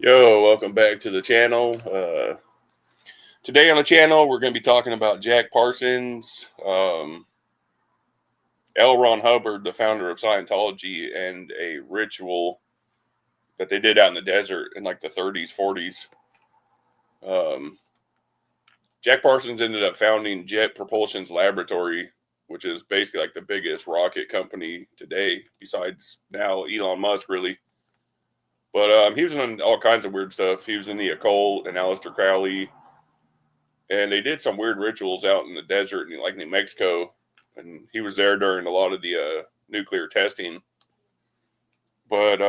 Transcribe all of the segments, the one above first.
Yo, welcome back to the channel. Today on the channel, we're going to be talking about Jack Parsons, L. Ron Hubbard, the founder of Scientology, and a ritual that they did out in the desert in like the 30s, 40s. Jack Parsons ended up founding Jet Propulsion's Laboratory, which is basically like the biggest rocket company today, besides now Elon Musk, really. But he was in all kinds of weird stuff. He was in the occult and Aleister Crowley. And they did some weird rituals out in the desert in like New Mexico. And he was there during a lot of the nuclear testing. But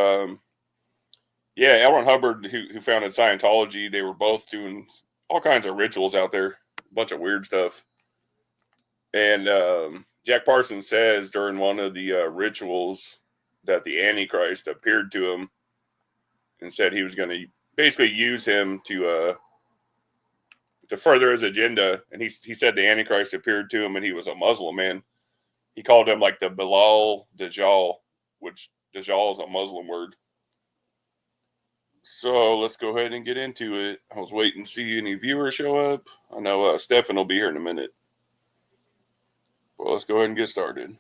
yeah, L. Ron Hubbard, who founded Scientology, they were both doing all kinds of rituals out there. A bunch of weird stuff. And Jack Parsons says during one of the rituals that the Antichrist appeared to him and said he was going to basically use him to further his agenda. And he said the Antichrist appeared to him and he was a Muslim man. He called him like the Bilal Dajjal, which Dajjal is a Muslim word. So let's go ahead and get into it. I was waiting to see any viewers show up. I know Stefan will be here in a minute. Well, let's go ahead and get started.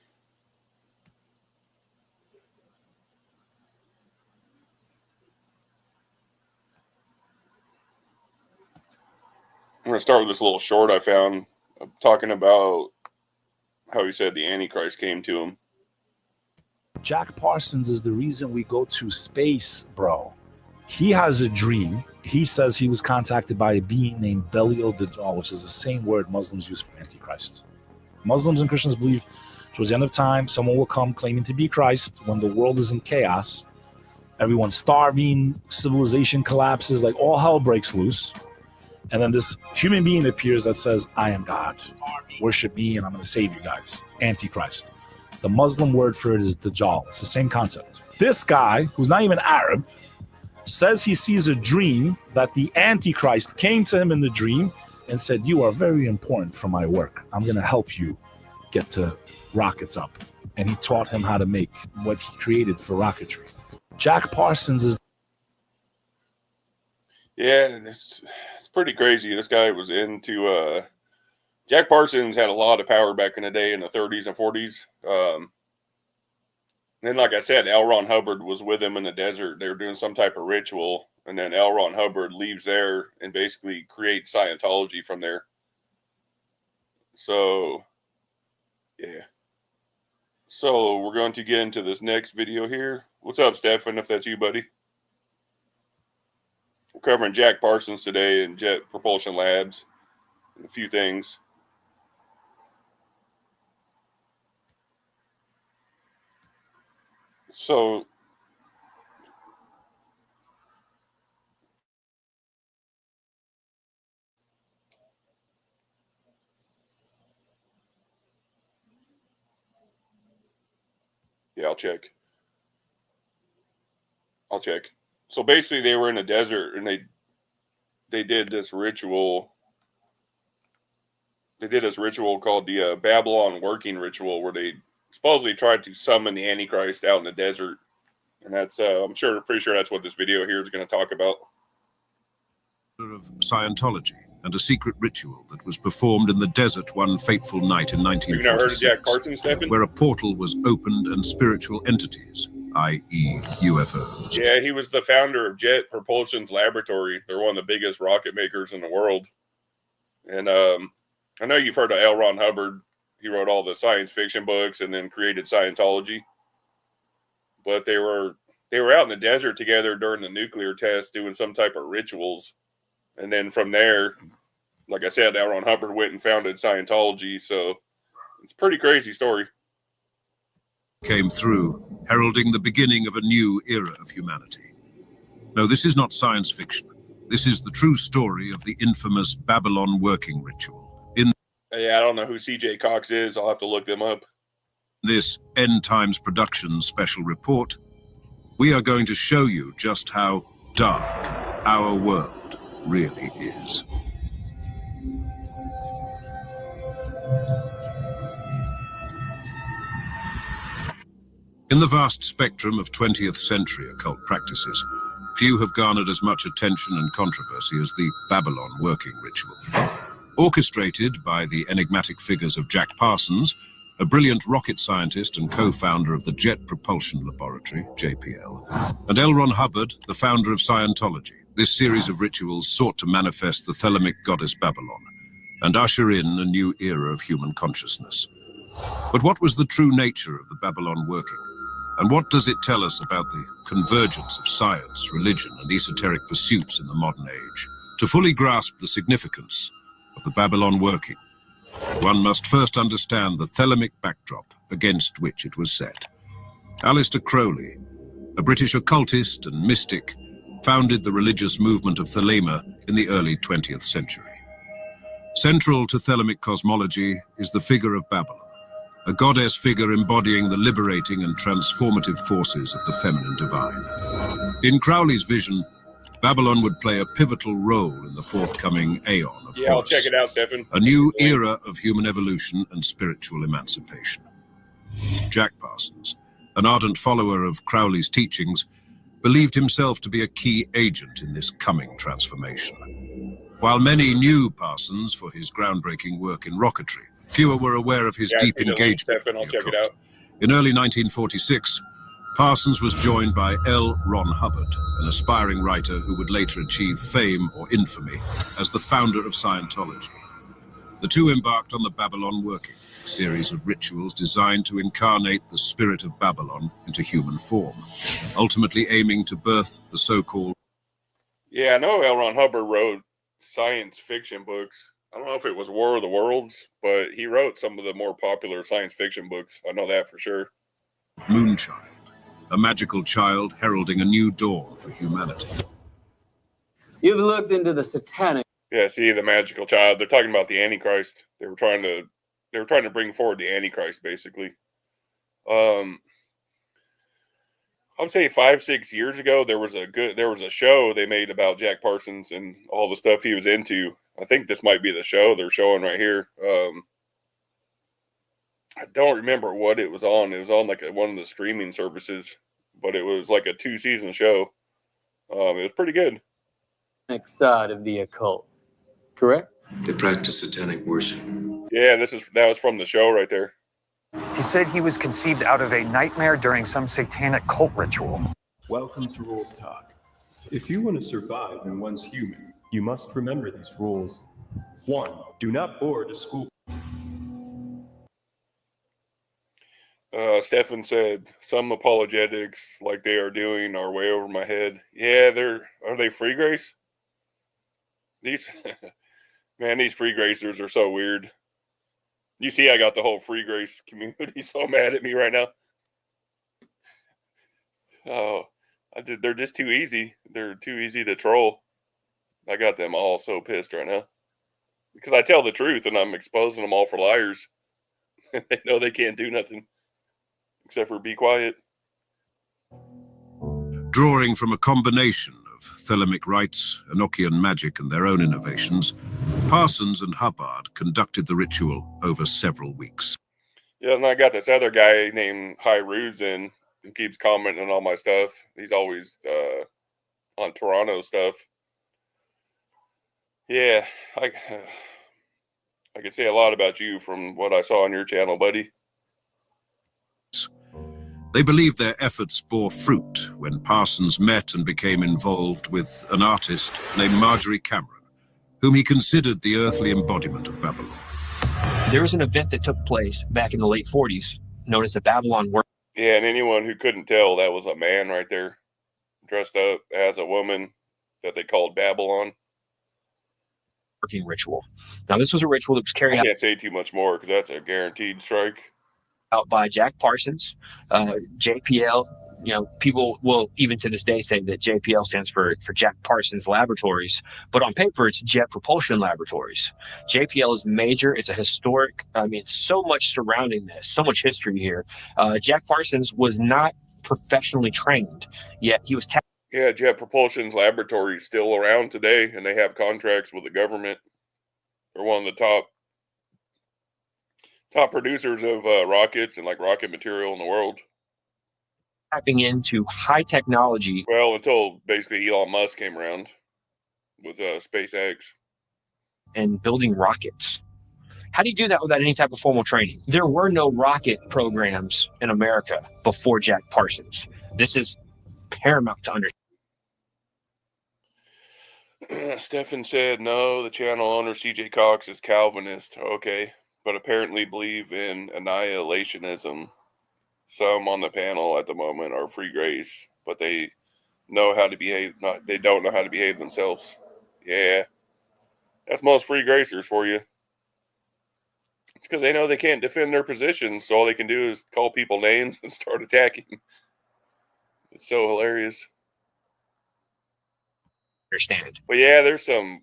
I'm going to start with this little short I found talking about how he said the Antichrist came to him. Jack Parsons is the reason we go to space, bro. He has a dream. He says he was contacted by a being named Belial Dajjal, which is the same word Muslims use for Antichrist. Muslims and Christians believe towards the end of time, someone will come claiming to be Christ when the world is in chaos. Everyone's starving, civilization collapses, like all hell breaks loose. And then this human being appears that says, I am God. Worship me and I'm going to save you guys. Antichrist. The Muslim word for it is Dajjal. It's the same concept. This guy, who's not even Arab, says he sees a dream that the Antichrist came to him in the dream and said, you are very important for my work. I'm going to help you get to rockets up. And he taught him how to make what he created for rocketry. Jack Parsons is... Yeah, it's pretty crazy. This guy was into... Jack Parsons had a lot of power back in the day in the 30s and 40s. Then, like I said, L. Ron Hubbard was with him in the desert. They were doing some type of ritual. And then L. Ron Hubbard leaves there and basically creates Scientology from there. So, yeah. So, we're going to get into this next video here. What's up, Stefan, if that's you, buddy? We're covering Jack Parsons today and Jet Propulsion Labs and a few things. So, yeah, I'll check. So basically they were in the desert and they did this ritual. They did this ritual called the Babylon working ritual, where they supposedly tried to summon the Antichrist out in the desert. And that's, pretty sure that's what this video here is going to talk about. Of Scientology and a secret ritual that was performed in the desert one fateful night in 1946, You've never heard of Jack Parsons, Stephen? where a portal was opened and spiritual entities, i.e. UFOs. Yeah, he was the founder of Jet Propulsion's Laboratory. They're one of the biggest rocket makers in the world. And I know you've heard of L. Ron Hubbard. He wrote all the science fiction books and then created Scientology. But they were out in the desert together during the nuclear test doing some type of rituals. And then from there, like I said, L. Ron Hubbard went and founded Scientology. So it's a pretty crazy story. Came through, heralding the beginning of a new era of humanity. No, this is not science fiction. This is the true story of the infamous Babylon working ritual. Yeah, I don't know who C.J. Cox is. I'll have to look them up. This End Times Productions special report, we are going to show you just how dark our world really is. In the vast spectrum of 20th century occult practices, few have garnered as much attention and controversy as the Babylon working ritual. Orchestrated by the enigmatic figures of Jack Parsons, a brilliant rocket scientist and co-founder of the Jet Propulsion Laboratory, JPL, and L. Ron Hubbard, the founder of Scientology. This series of rituals sought to manifest the Thelemic goddess Babylon and usher in a new era of human consciousness. But what was the true nature of the Babylon working? And what does it tell us about the convergence of science, religion, and esoteric pursuits in the modern age? To fully grasp the significance of the Babylon working, one must first understand the Thelemic backdrop against which it was set. Aleister Crowley, a British occultist and mystic, founded the religious movement of Thelema in the early 20th century. Central to Thelemic cosmology is the figure of Babylon, a goddess figure embodying the liberating and transformative forces of the feminine divine. In Crowley's vision, Babylon would play a pivotal role in the forthcoming Aeon of Horus, I'll check it out, Stefan. A new era of human evolution and spiritual emancipation. Jack Parsons, an ardent follower of Crowley's teachings, believed himself to be a key agent in this coming transformation. While many knew Parsons for his groundbreaking work in rocketry, fewer were aware of his deep engagement with the occult. In early 1946, Parsons was joined by L. Ron Hubbard, an aspiring writer who would later achieve fame or infamy as the founder of Scientology. The two embarked on the Babylon working, a series of rituals designed to incarnate the spirit of Babylon into human form, ultimately aiming to birth the so-called... Yeah, I know L. Ron Hubbard wrote science fiction books. I don't know if it was War of the Worlds, but he wrote some of the more popular science fiction books. I know that for sure. Moonchild, a magical child heralding a new dawn for humanity. You've looked into the satanic... Yeah, see, the magical child. They're talking about the Antichrist. They were trying to bring forward the Antichrist, basically. I would say 5-6 years ago, there was a show they made about Jack Parsons and all the stuff he was into. I think this might be the show they're showing right here. I don't remember what it was on. It was on like one of the streaming services, but it was like a 2-season show. It was pretty good. Side of the occult, correct? They practice satanic worship. Yeah, that was from the show right there. She said he was conceived out of a nightmare during some satanic cult ritual. Welcome to Rules Talk. If you want to survive and one's human, you must remember these rules. 1. Do not board a school. Stefan said, some apologetics like they are doing are way over my head. Yeah, are they free grace? These free gracers are so weird. You see, I got the whole free grace community so mad at me right now. Oh, they're just too easy. They're too easy to troll. I got them all so pissed right now. Because I tell the truth and I'm exposing them all for liars. They know they can't do nothing except for be quiet. Drawing from a combination of Thelemic rites, Enochian magic, and their own innovations, Parsons and Hubbard conducted the ritual over several weeks. Yeah, and I got this other guy named Hyrudes in who keeps commenting on all my stuff. He's always on Toronto stuff. Yeah, I can say a lot about you from what I saw on your channel, buddy. They believed their efforts bore fruit when Parsons met and became involved with an artist named Marjorie Cameron, whom he considered the earthly embodiment of Babylon. There was an event that took place back in the late 40s, known as the Babylon Work. Yeah, and anyone who couldn't tell, that was a man right there, dressed up as a woman that they called Babylon. Working ritual. Now, this was a ritual that was carried out. I can't say too much more because that's a guaranteed strike. Out by Jack Parsons, JPL. You know, people will even to this day say that JPL stands for Jack Parsons Laboratories, but on paper it's Jet Propulsion Laboratories. JPL is major. It's a historic. I mean, so much surrounding this, so much history here. Jack Parsons was not professionally trained, yet he was. Yeah, Jet Propulsion's laboratory is still around today, and they have contracts with the government. They're one of the top producers of rockets and like rocket material in the world. tapping into high technology. Well, until basically Elon Musk came around with SpaceX. And building rockets. How do you do that without any type of formal training? There were no rocket programs in America before Jack Parsons. This is paramount to understand. Stefan said, no, the channel owner CJ Cox is Calvinist. Okay, but apparently believe in annihilationism. Some on the panel at the moment are free grace, but they know how to behave. They don't know how to behave themselves. Yeah, that's most free gracers for you. It's because they know they can't defend their position, so all they can do is call people names and start attacking. It's so hilarious. Understand. But yeah, there's some.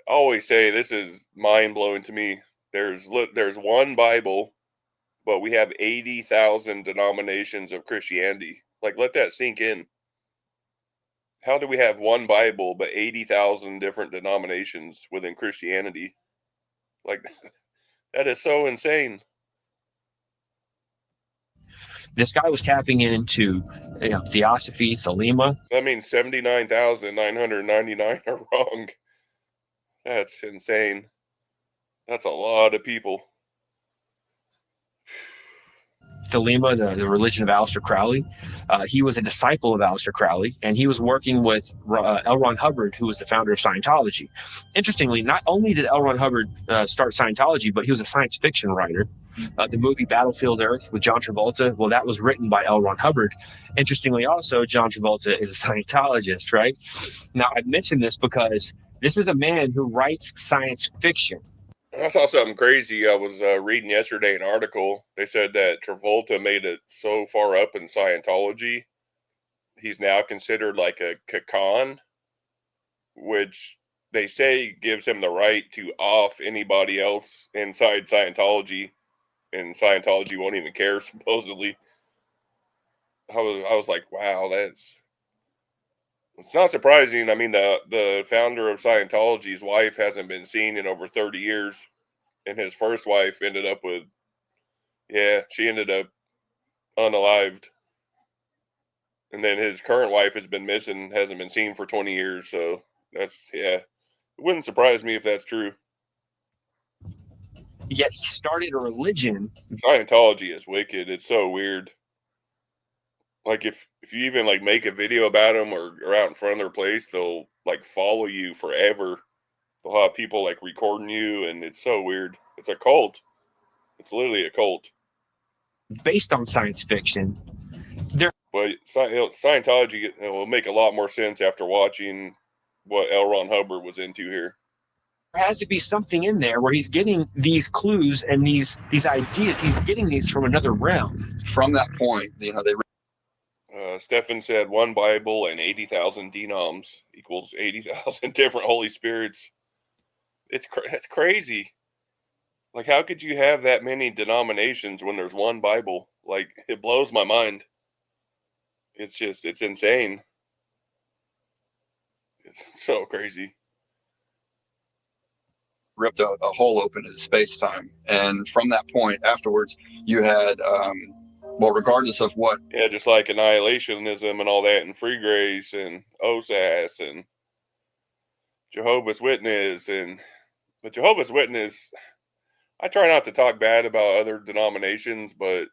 I always say this is mind blowing to me. There's one Bible, but we have 80,000 denominations of Christianity. Like, let that sink in. How do we have one Bible but 80,000 different denominations within Christianity? Like, that is so insane. This guy was tapping into theosophy, thelema. So that means 79,999 are wrong. That's insane. That's a lot of people. Thelema, the religion of Aleister Crowley. He was a disciple of Aleister Crowley, and he was working with L. Ron Hubbard, who was the founder of Scientology. Interestingly, not only did L. Ron Hubbard start Scientology, but he was a science fiction writer. The movie Battlefield Earth with John Travolta, well, that was written by L. Ron Hubbard. Interestingly, also, John Travolta is a Scientologist, right? Now, I mentioned this because this is a man who writes science fiction. I saw something crazy. I was reading yesterday an article. They said that Travolta made it so far up in Scientology, he's now considered like a Kakan, which they say gives him the right to off anybody else inside Scientology, and Scientology won't even care, supposedly. I was like, wow, it's not surprising. I mean, the founder of Scientology's wife hasn't been seen in over 30 years. And his first wife ended up she ended up unalived. And then his current wife has been missing, hasn't been seen for 20 years. So it wouldn't surprise me if that's true. Yet he started a religion. Scientology is wicked. It's so weird. Like if you even like make a video about them or out in front of their place, they'll like follow you forever. They'll have people like recording you, and it's so weird. It's a cult. It's literally a cult. Based on science fiction. But Scientology will make a lot more sense after watching what L. Ron Hubbard was into here. There has to be something in there where he's getting these clues and these ideas. He's getting these from another realm. From that point, they Stefan said one Bible and 80,000 denoms equals 80,000 different Holy Spirits. It's crazy. Like, how could you have that many denominations when there's one Bible? Like, it blows my mind. It's insane. It's so crazy. ripped a hole open in space-time. And from that point afterwards, you had, regardless of what... Yeah, just like annihilationism and all that, and free grace and OSAS and Jehovah's Witness. But Jehovah's Witness, I try not to talk bad about other denominations, but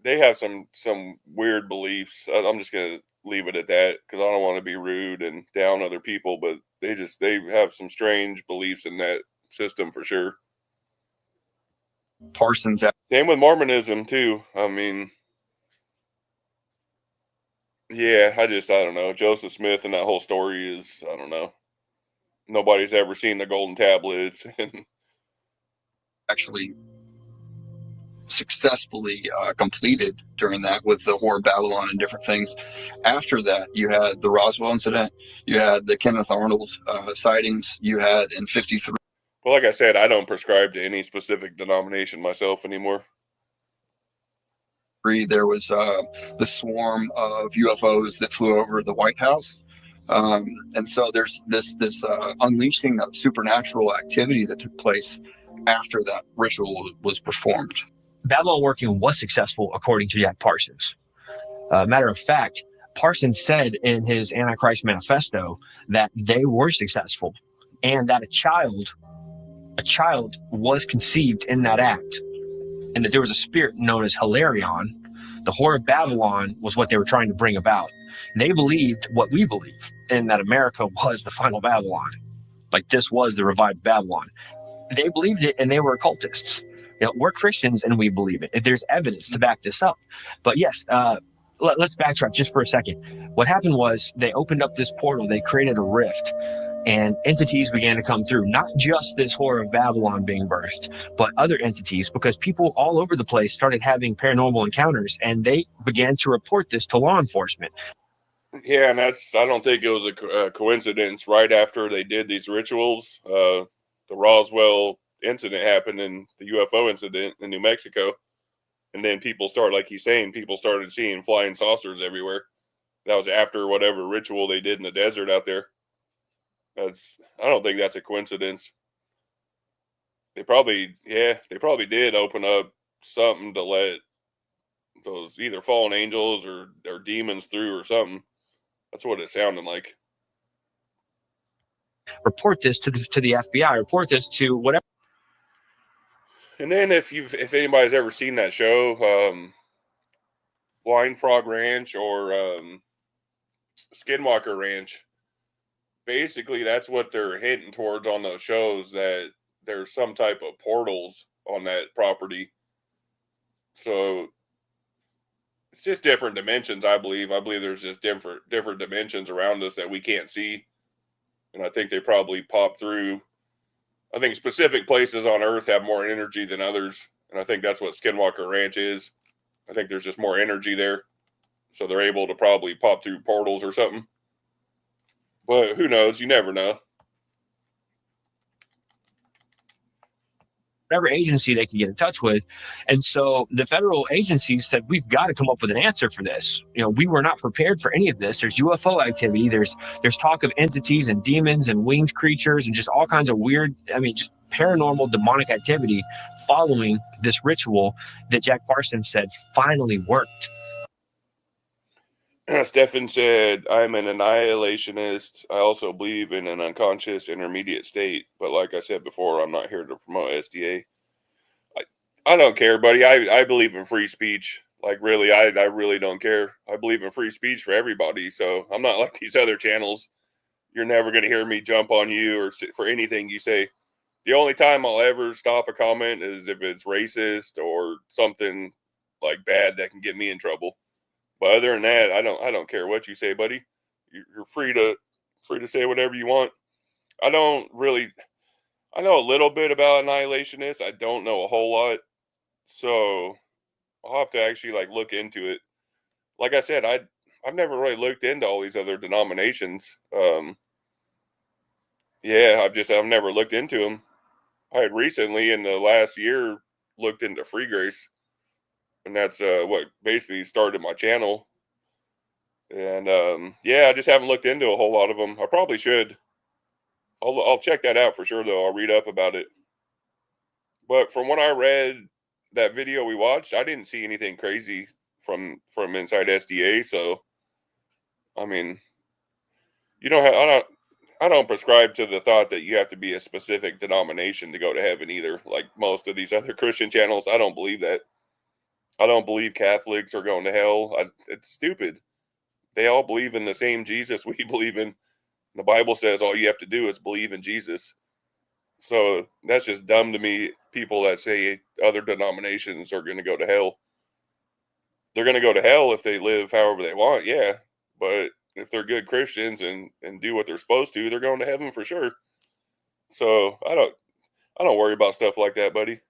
they have some weird beliefs. I'm just going to leave it at that because I don't want to be rude and down other people, but they have some strange beliefs in that system for sure. Parsons. Same with Mormonism too. I mean, yeah, I don't know. Joseph Smith and that whole story is, I don't know. Nobody's ever seen the golden tablets. Actually successfully completed during that with the Whore of Babylon and different things. After that, you had the Roswell incident, you had the Kenneth Arnold sightings, you had in 53. Well, like I said, I don't prescribe to any specific denomination myself anymore. There was the swarm of UFOs that flew over the White House. And so there's this unleashing of supernatural activity that took place after that ritual was performed. Babylon working was successful, according to Jack Parsons. Matter of fact, Parson said in his Antichrist manifesto that they were successful and that a child was conceived in that act, and that there was a spirit known as Hilarion. The Whore of Babylon was what they were trying to bring about. They believed what we believe, and that America was the final Babylon. Like, this was the revived Babylon. They believed it, and they were occultists. We're Christians, and we believe it. There's evidence to back this up. But yes, let's backtrack just for a second. What happened was they opened up this portal. They created a rift, and entities began to come through. Not just this Whore of Babylon being birthed, but other entities, because people all over the place started having paranormal encounters, and they began to report this to law enforcement. Yeah, and I don't think it was a coincidence. Right after they did these rituals, the Roswell incident happened, and the UFO incident in New Mexico. And then people like he's saying, people started seeing flying saucers everywhere. That was after whatever ritual they did in the desert out there. I don't think that's a coincidence. They probably did open up something to let those either fallen angels or demons through or something. That's what it sounded like. Report this to the FBI. Report this to whatever. And then if anybody's ever seen that show, Blind Frog Ranch or Skinwalker Ranch, basically that's what they're hinting towards on those shows, that there's some type of portals on that property. So it's just different dimensions, I believe. I believe there's just different dimensions around us that we can't see. And I think they probably pop through. I think specific places on Earth have more energy than others. And I think that's what Skinwalker Ranch is. I think there's just more energy there. So they're able to probably pop through portals or something. But who knows? You never know. Whatever agency they can get in touch with. And so the federal agencies said, we've got to come up with an answer for this. We were not prepared for any of this. There's UFO activity. There's talk of entities and demons and winged creatures and just all kinds of weird, just paranormal demonic activity following this ritual that Jack Parsons said finally worked. Stefan said, I'm an annihilationist. I also believe in an unconscious intermediate state. But like I said before, I'm not here to promote SDA. I don't care, buddy. I believe in free speech. Like, really, I really don't care. I believe in free speech for everybody. So I'm not like these other channels. You're never going to hear me jump on you or for anything you say. The only time I'll ever stop a comment is if it's racist or something like bad that can get me in trouble. But other than that, I don't care what you say, buddy. You're free to say whatever you want. I know a little bit about annihilationists. I don't know a whole lot. So I'll have to actually look into it. Like I said, I've never really looked into all these other denominations. I've never looked into them. I had recently in the last year looked into Free Grace. And that's what basically started my channel. And I just haven't looked into a whole lot of them. I probably should. I'll check that out for sure, though. I'll read up about it. But from what I read, that video we watched, I didn't see anything crazy from inside SDA. So, I mean, I don't prescribe to the thought that you have to be a specific denomination to go to heaven either. Like most of these other Christian channels, I don't believe that. I don't believe Catholics are going to hell. It's stupid. They all believe in the same Jesus we believe in. The Bible says all you have to do is believe in Jesus. So that's just dumb to me, people that say other denominations are going to go to hell. They're going to go to hell if they live however they want, yeah. But if they're good Christians and do what they're supposed to, they're going to heaven for sure. So I don't worry about stuff like that, buddy.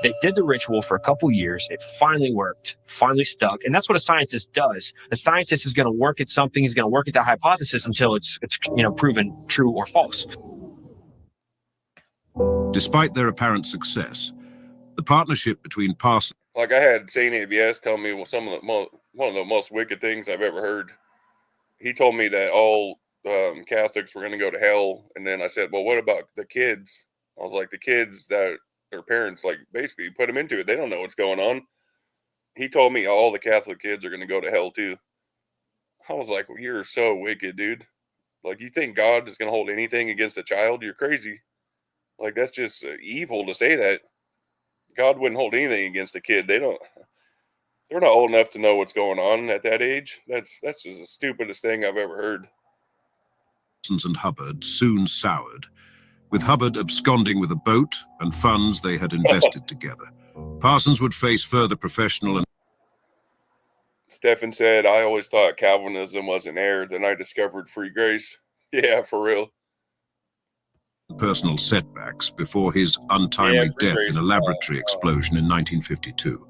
They did the ritual for a couple years. It finally worked, finally stuck. And that's what a scientist does. A scientist is going to work at something. He's going to work at that hypothesis until it's proven true or false. Despite their apparent success, the partnership between Parson... Like I had St. ABS tell me one of the most wicked things I've ever heard. He told me that all Catholics were going to go to hell. And then I said, well, what about the kids? I was like, the kids that their parents, like, basically put them into it. They don't know what's going on. He told me all the Catholic kids are going to go to hell too. I was like, well, you're so wicked, dude. Like, you think God is going to hold anything against a child? You're crazy. Like, that's just evil to say that. God wouldn't hold anything against a kid. They're not old enough to know what's going on at that age. That's just the stupidest thing I've ever heard. Parsons and Hubbard soon soured, with Hubbard absconding with a boat and funds they had invested together. Parsons would face further professional and Stephen said, I always thought Calvinism was an error. Then I discovered free grace. Yeah, for real. personal setbacks before his untimely free death grace. in a laboratory explosion in 1952.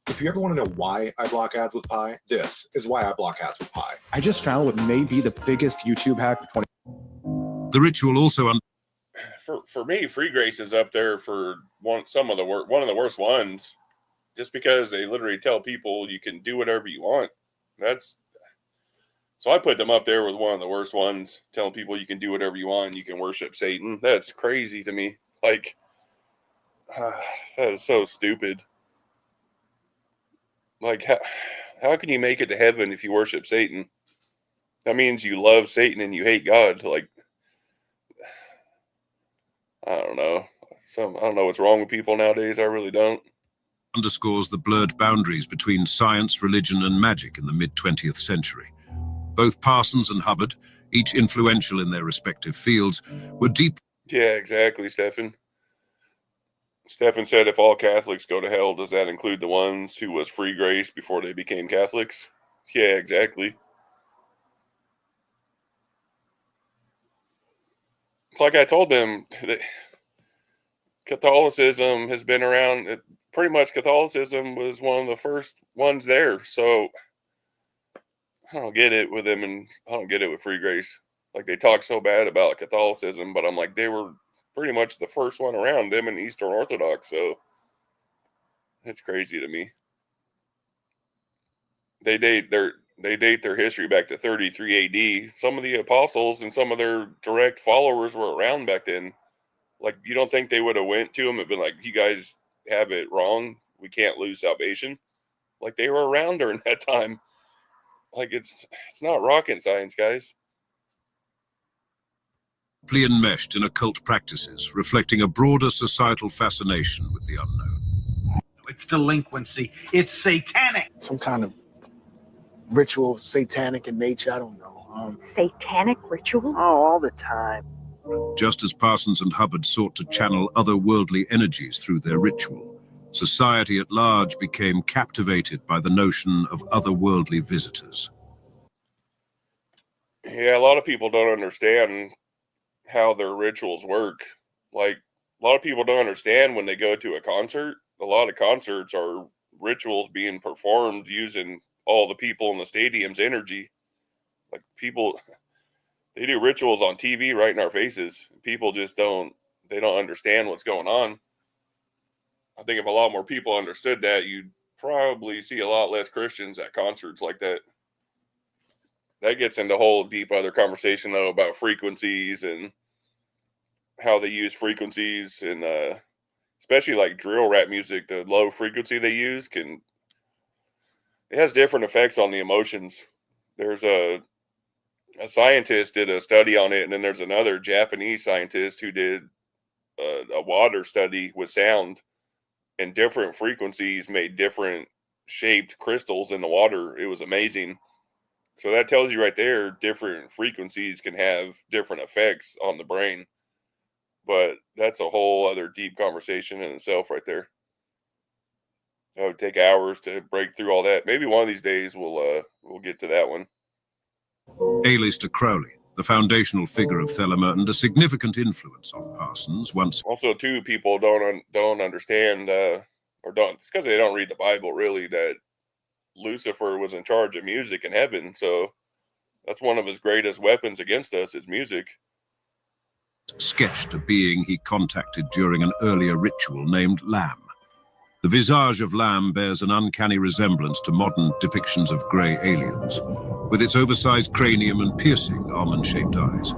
If you ever want to know why I block ads with Pi, this is why I block ads with Pi. I just found what may be the biggest YouTube hack of 20. The ritual also For me, free grace is up there for one of the worst ones, just because they literally tell people you can do whatever you want. So I put them up there with one of the worst ones, telling people you can do whatever you want, you can worship Satan. That's crazy to me. Like, that is so stupid. Like, how can you make it to heaven if you worship Satan? That means you love Satan and you hate God. Like, I don't know. I don't know what's wrong with people nowadays. I really don't. underscores the blurred boundaries between science, religion, and magic in the mid-20th century. Both Parsons and Hubbard, each influential in their respective fields, were deep. Yeah, exactly, Stephen. Stephen said, if all Catholics go to hell, does that include the ones who was free grace before they became Catholics? Yeah, exactly. It's like I told them, that Catholicism has been around. Pretty much Catholicism was one of the first ones there. So I don't get it with them, and I don't get it with free grace. Like, they talk so bad about Catholicism, but I'm like, they were pretty much the first one around, them and Eastern Orthodox. So it's crazy to me. They date their history back to 33 AD. Some of the apostles and some of their direct followers were around back then. Like, you don't think they would have went to them and been like, you guys have it wrong. We can't lose salvation. Like, they were around during that time. Like, it's not rocket science, guys. Enmeshed in occult practices, reflecting a broader societal fascination with the unknown. It's delinquency. It's satanic. Some kind of ritual, satanic in nature. I don't know. Satanic ritual? Oh, all the time. Just as Parsons and Hubbard sought to channel otherworldly energies through their ritual, society at large became captivated by the notion of otherworldly visitors. Yeah, a lot of people don't understand how their rituals work. Like, a lot of people don't understand when they go to a concert. A lot of concerts are rituals being performed using all the people in the stadium's energy. Like, people, they do rituals on TV right in our faces. People just don't understand what's going on. I think if a lot more people understood that, you'd probably see a lot less Christians at concerts like that. That gets into a whole deep other conversation, though, about frequencies and how they use frequencies, and especially like drill rap music, the low frequency they use it has different effects on the emotions. There's a scientist did a study on it, and then there's another Japanese scientist who did a water study with sound, and different frequencies made different shaped crystals in the water. It was amazing. So that tells you right there, different frequencies can have different effects on the brain. But that's a whole other deep conversation in itself right there. It would take hours to break through all that. Maybe one of these days we'll get to that one. Aleister Crowley, the foundational figure of Thelema and a significant influence on Parsons, once Also, too, people don't understand, or don't. It's because they don't read the Bible, really, that Lucifer was in charge of music in heaven. So that's one of his greatest weapons against us is music. sketched a being he contacted during an earlier ritual named Lamb. The visage of Lamb bears an uncanny resemblance to modern depictions of grey aliens, with its oversized cranium and piercing almond-shaped eyes.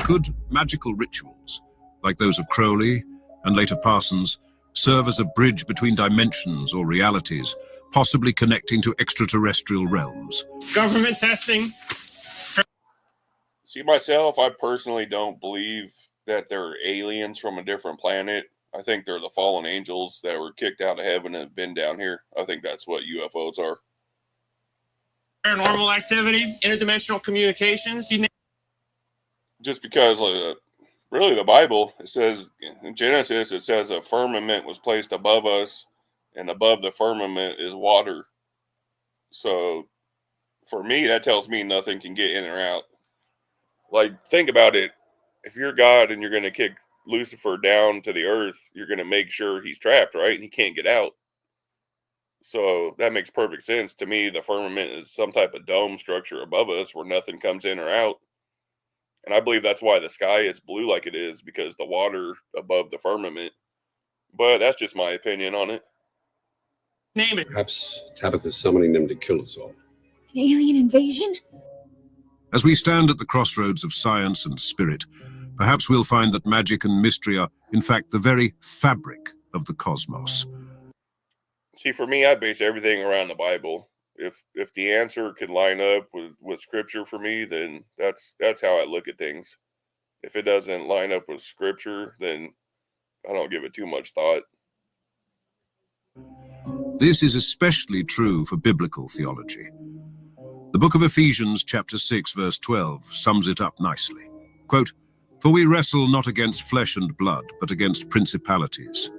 Could magical rituals, like those of Crowley and later Parsons, serve as a bridge between dimensions or realities, possibly connecting to extraterrestrial realms. Government testing. See, myself, I personally don't believe that they're aliens from a different planet. I think they're the fallen angels that were kicked out of heaven and have been down here. I think that's what UFOs are. Paranormal activity, interdimensional communications. Just because, really, the Bible, it says, in Genesis, it says a firmament was placed above us, and above the firmament is water. So, for me, that tells me nothing can get in or out. Like, think about it. If you're God and you're going to kick Lucifer down to the earth, you're going to make sure he's trapped, right? And he can't get out. So that makes perfect sense. To me, the firmament is some type of dome structure above us where nothing comes in or out. And I believe that's why the sky is blue like it is, because the water above the firmament. But that's just my opinion on it. Name it. Perhaps Tabitha's summoning them to kill us all. An alien invasion? As we stand at the crossroads of science and spirit, perhaps we'll find that magic and mystery are, in fact, the very fabric of the cosmos. See, for me, I base everything around the Bible. If the answer could line up with Scripture for me, then that's how I look at things. If it doesn't line up with Scripture, then I don't give it too much thought. This is especially true for biblical theology. The book of Ephesians, chapter 6, verse 12, sums it up nicely. Quote, "For we wrestle not against flesh and blood, but against principalities,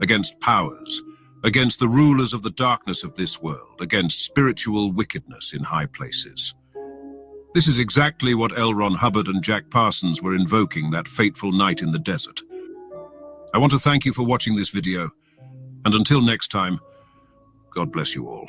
against powers, against the rulers of the darkness of this world, against spiritual wickedness in high places." This is exactly what L. Ron Hubbard and Jack Parsons were invoking that fateful night in the desert. I want to thank you for watching this video, and until next time, God bless you all.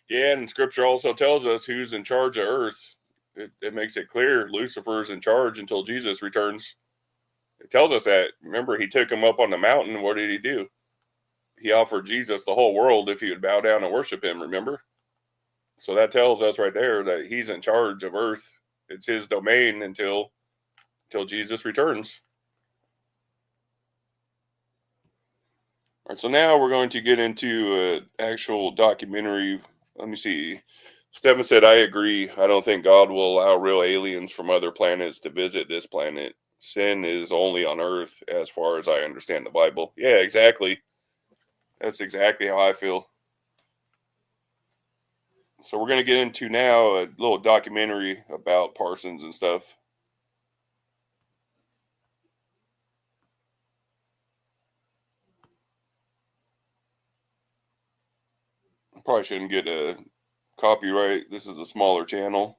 Yeah, and Scripture also tells us who's in charge of earth. It makes it clear Lucifer's in charge until Jesus returns. It tells us that. Remember, he took him up on the mountain. What did he do? He offered Jesus the whole world if he would bow down and worship him, remember? So that tells us right there that he's in charge of earth. It's his domain until Jesus returns. All right, so now we're going to get into an actual documentary. Let me see. Stephen said, I agree. I don't think God will allow real aliens from other planets to visit this planet. Sin is only on Earth, as far as I understand the Bible. Yeah, exactly. That's exactly how I feel. So we're going to get into now a little documentary about Parsons and stuff. Probably shouldn't get a copyright. This is a smaller channel.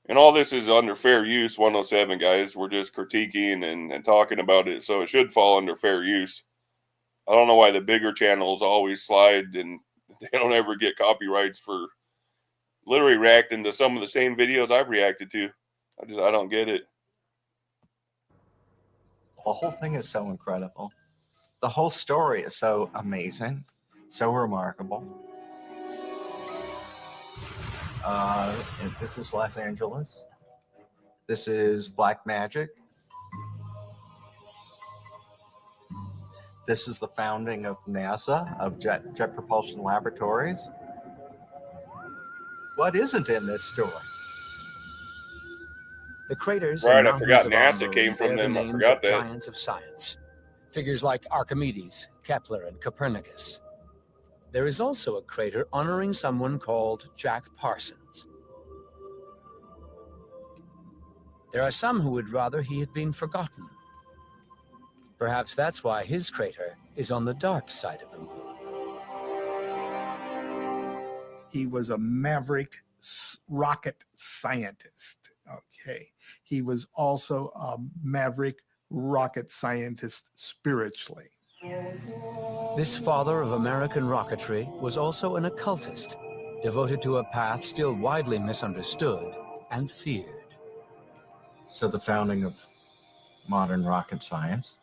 And all this is under fair use 107, guys. We're just critiquing and talking about it, so it should fall under fair use. I don't know why the bigger channels always slide and they don't ever get copyrights for literally reacting to some of the same videos I've reacted to. I don't get it. The whole thing is so incredible. The whole story is so amazing, so remarkable. This is Los Angeles. This is black magic. This is the founding of NASA, of Jet Propulsion Laboratories. What isn't in this story? The craters right, and I forgot mountains NASA of came from bear the them. I names forgot of that. giants of science. Figures like Archimedes, Kepler, and Copernicus. There is also a crater honoring someone called Jack Parsons. There are some who would rather he had been forgotten. Perhaps that's why his crater is on the dark side of the moon. He was a maverick rocket scientist. Okay. He was also a maverick rocket scientist spiritually. This father of American rocketry was also an occultist, devoted to a path still widely misunderstood and feared. So the founding of modern rocket science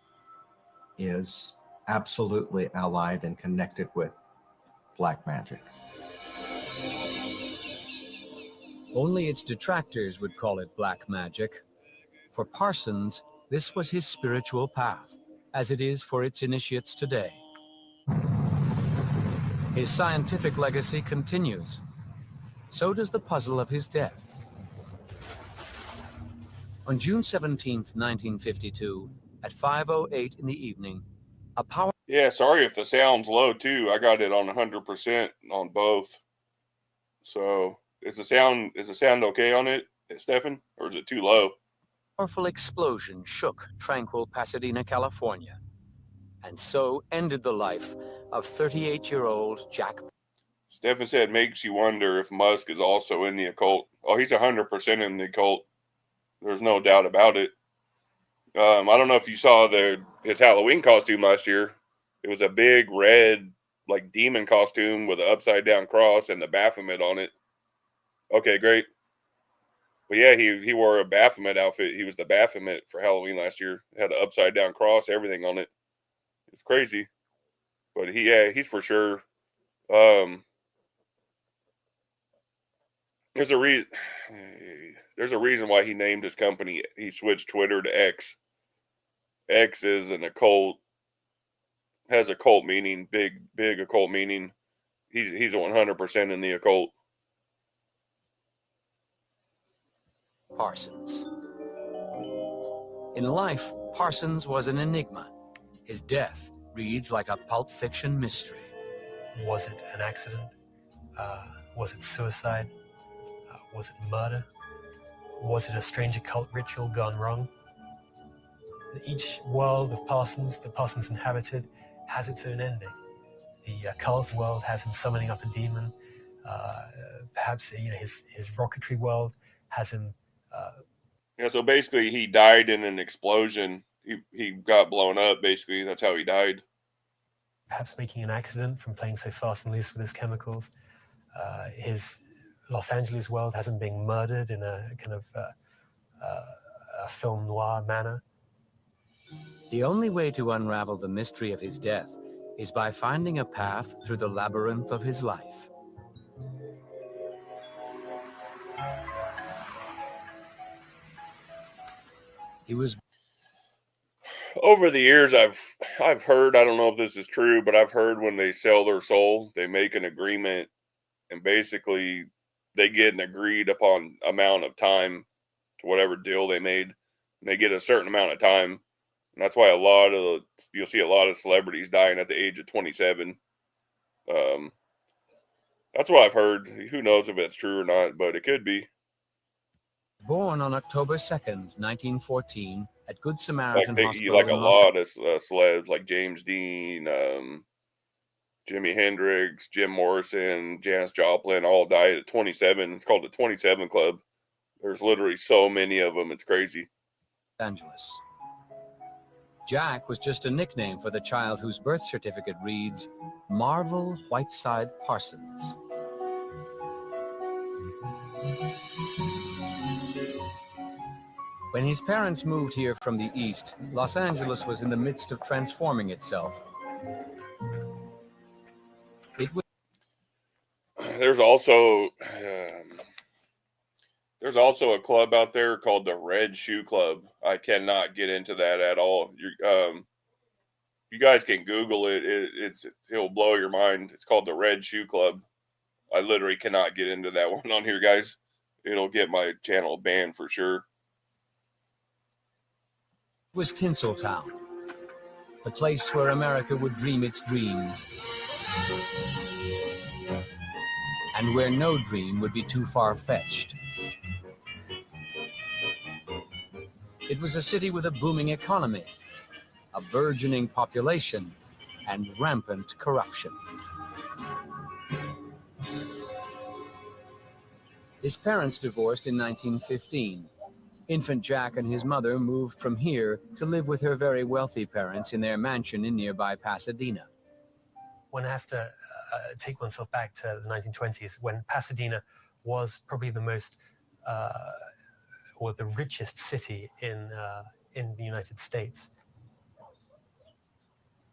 is absolutely allied and connected with black magic. Only its detractors would call it black magic. For Parsons, this was his spiritual path, as it is for its initiates today. His scientific legacy continues. So does the puzzle of his death. On June 17th, 1952, at 5:08 in the evening, a power... Yeah, sorry if the sound's low too. I got it on 100% on both. So is the sound okay on it, Stefan, or is it too low? powerful explosion shook tranquil Pasadena, California, and so ended the life of 38-year-old Jack. Stefan said makes you wonder if Musk is also in the occult. Oh, he's 100% in the occult. There's no doubt about it. I don't know if you saw his Halloween costume last year. It was a big red, like, demon costume with an upside down cross and the Baphomet on it. Okay, great. But yeah, he wore a Baphomet outfit. He was the Baphomet for Halloween last year. It had an upside down cross, everything on it. It's crazy. But he's for sure. There's a reason. There's a reason why he named his company. He switched Twitter to X. X is an occult. Has occult meaning. Big occult meaning. He's 100% in the occult. Parsons. In life, Parsons was an enigma. His death reads like a Pulp Fiction mystery. Was it an accident? Was it suicide? Was it murder? Was it a strange occult ritual gone wrong? Each world of Parsons that Parsons inhabited has its own ending. The occult world has him summoning up a demon. Perhaps his rocketry world has him. So basically, he died in an explosion. He got blown up. Basically, that's how he died. Perhaps making an accident from playing so fast and loose with his chemicals. His Los Angeles world has him being murdered in a kind of a film noir manner. The only way to unravel the mystery of his death is by finding a path through the labyrinth of his life. He was... Over the years, I've heard, I don't know if this is true, but I've heard when they sell their soul, they make an agreement, and basically they get an agreed upon amount of time to whatever deal they made. And they get a certain amount of time. And that's why you'll see a lot of celebrities dying at the age of 27. That's what I've heard. Who knows if it's true or not, but it could be. Born on October 2nd, 1914, at Good Samaritan Hospital Like a in lot of celebs, like James Dean, Jimi Hendrix, Jim Morrison, Janis Joplin, all died at 27. It's called the 27 Club. There's literally so many of them. It's crazy. Angeles. Jack was just a nickname for the child whose birth certificate reads Marvel Whiteside Parsons. When his parents moved here from the East, Los Angeles was in the midst of transforming itself. There's also a club out there called the Red Shoe Club. I cannot get into that at all. You guys can Google it. It'll blow your mind. It's called the Red Shoe Club. I literally cannot get into that one on here, guys. It'll get my channel banned for sure. Was Tinseltown, the place where America would dream its dreams, and where no dream would be too far-fetched. It was a city with a booming economy, a burgeoning population, and rampant corruption. His parents divorced in 1915. Infant Jack and his mother moved from here to live with her very wealthy parents in their mansion in nearby Pasadena. One has to take oneself back to the 1920s when Pasadena was probably the most, or the richest city in the United States.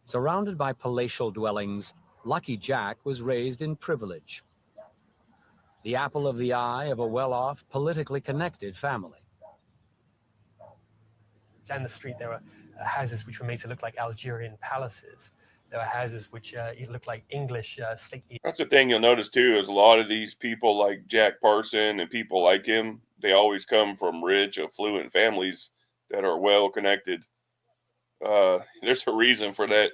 Surrounded by palatial dwellings, Lucky Jack was raised in privilege. The apple of the eye of a well-off, politically connected family. Down the street, there were houses which were made to look like Algerian palaces. There were houses which looked like English stately. That's the thing you'll notice too, is a lot of these people like Jack Parson and people like him, they always come from rich, affluent families that are well connected. There's a reason for that.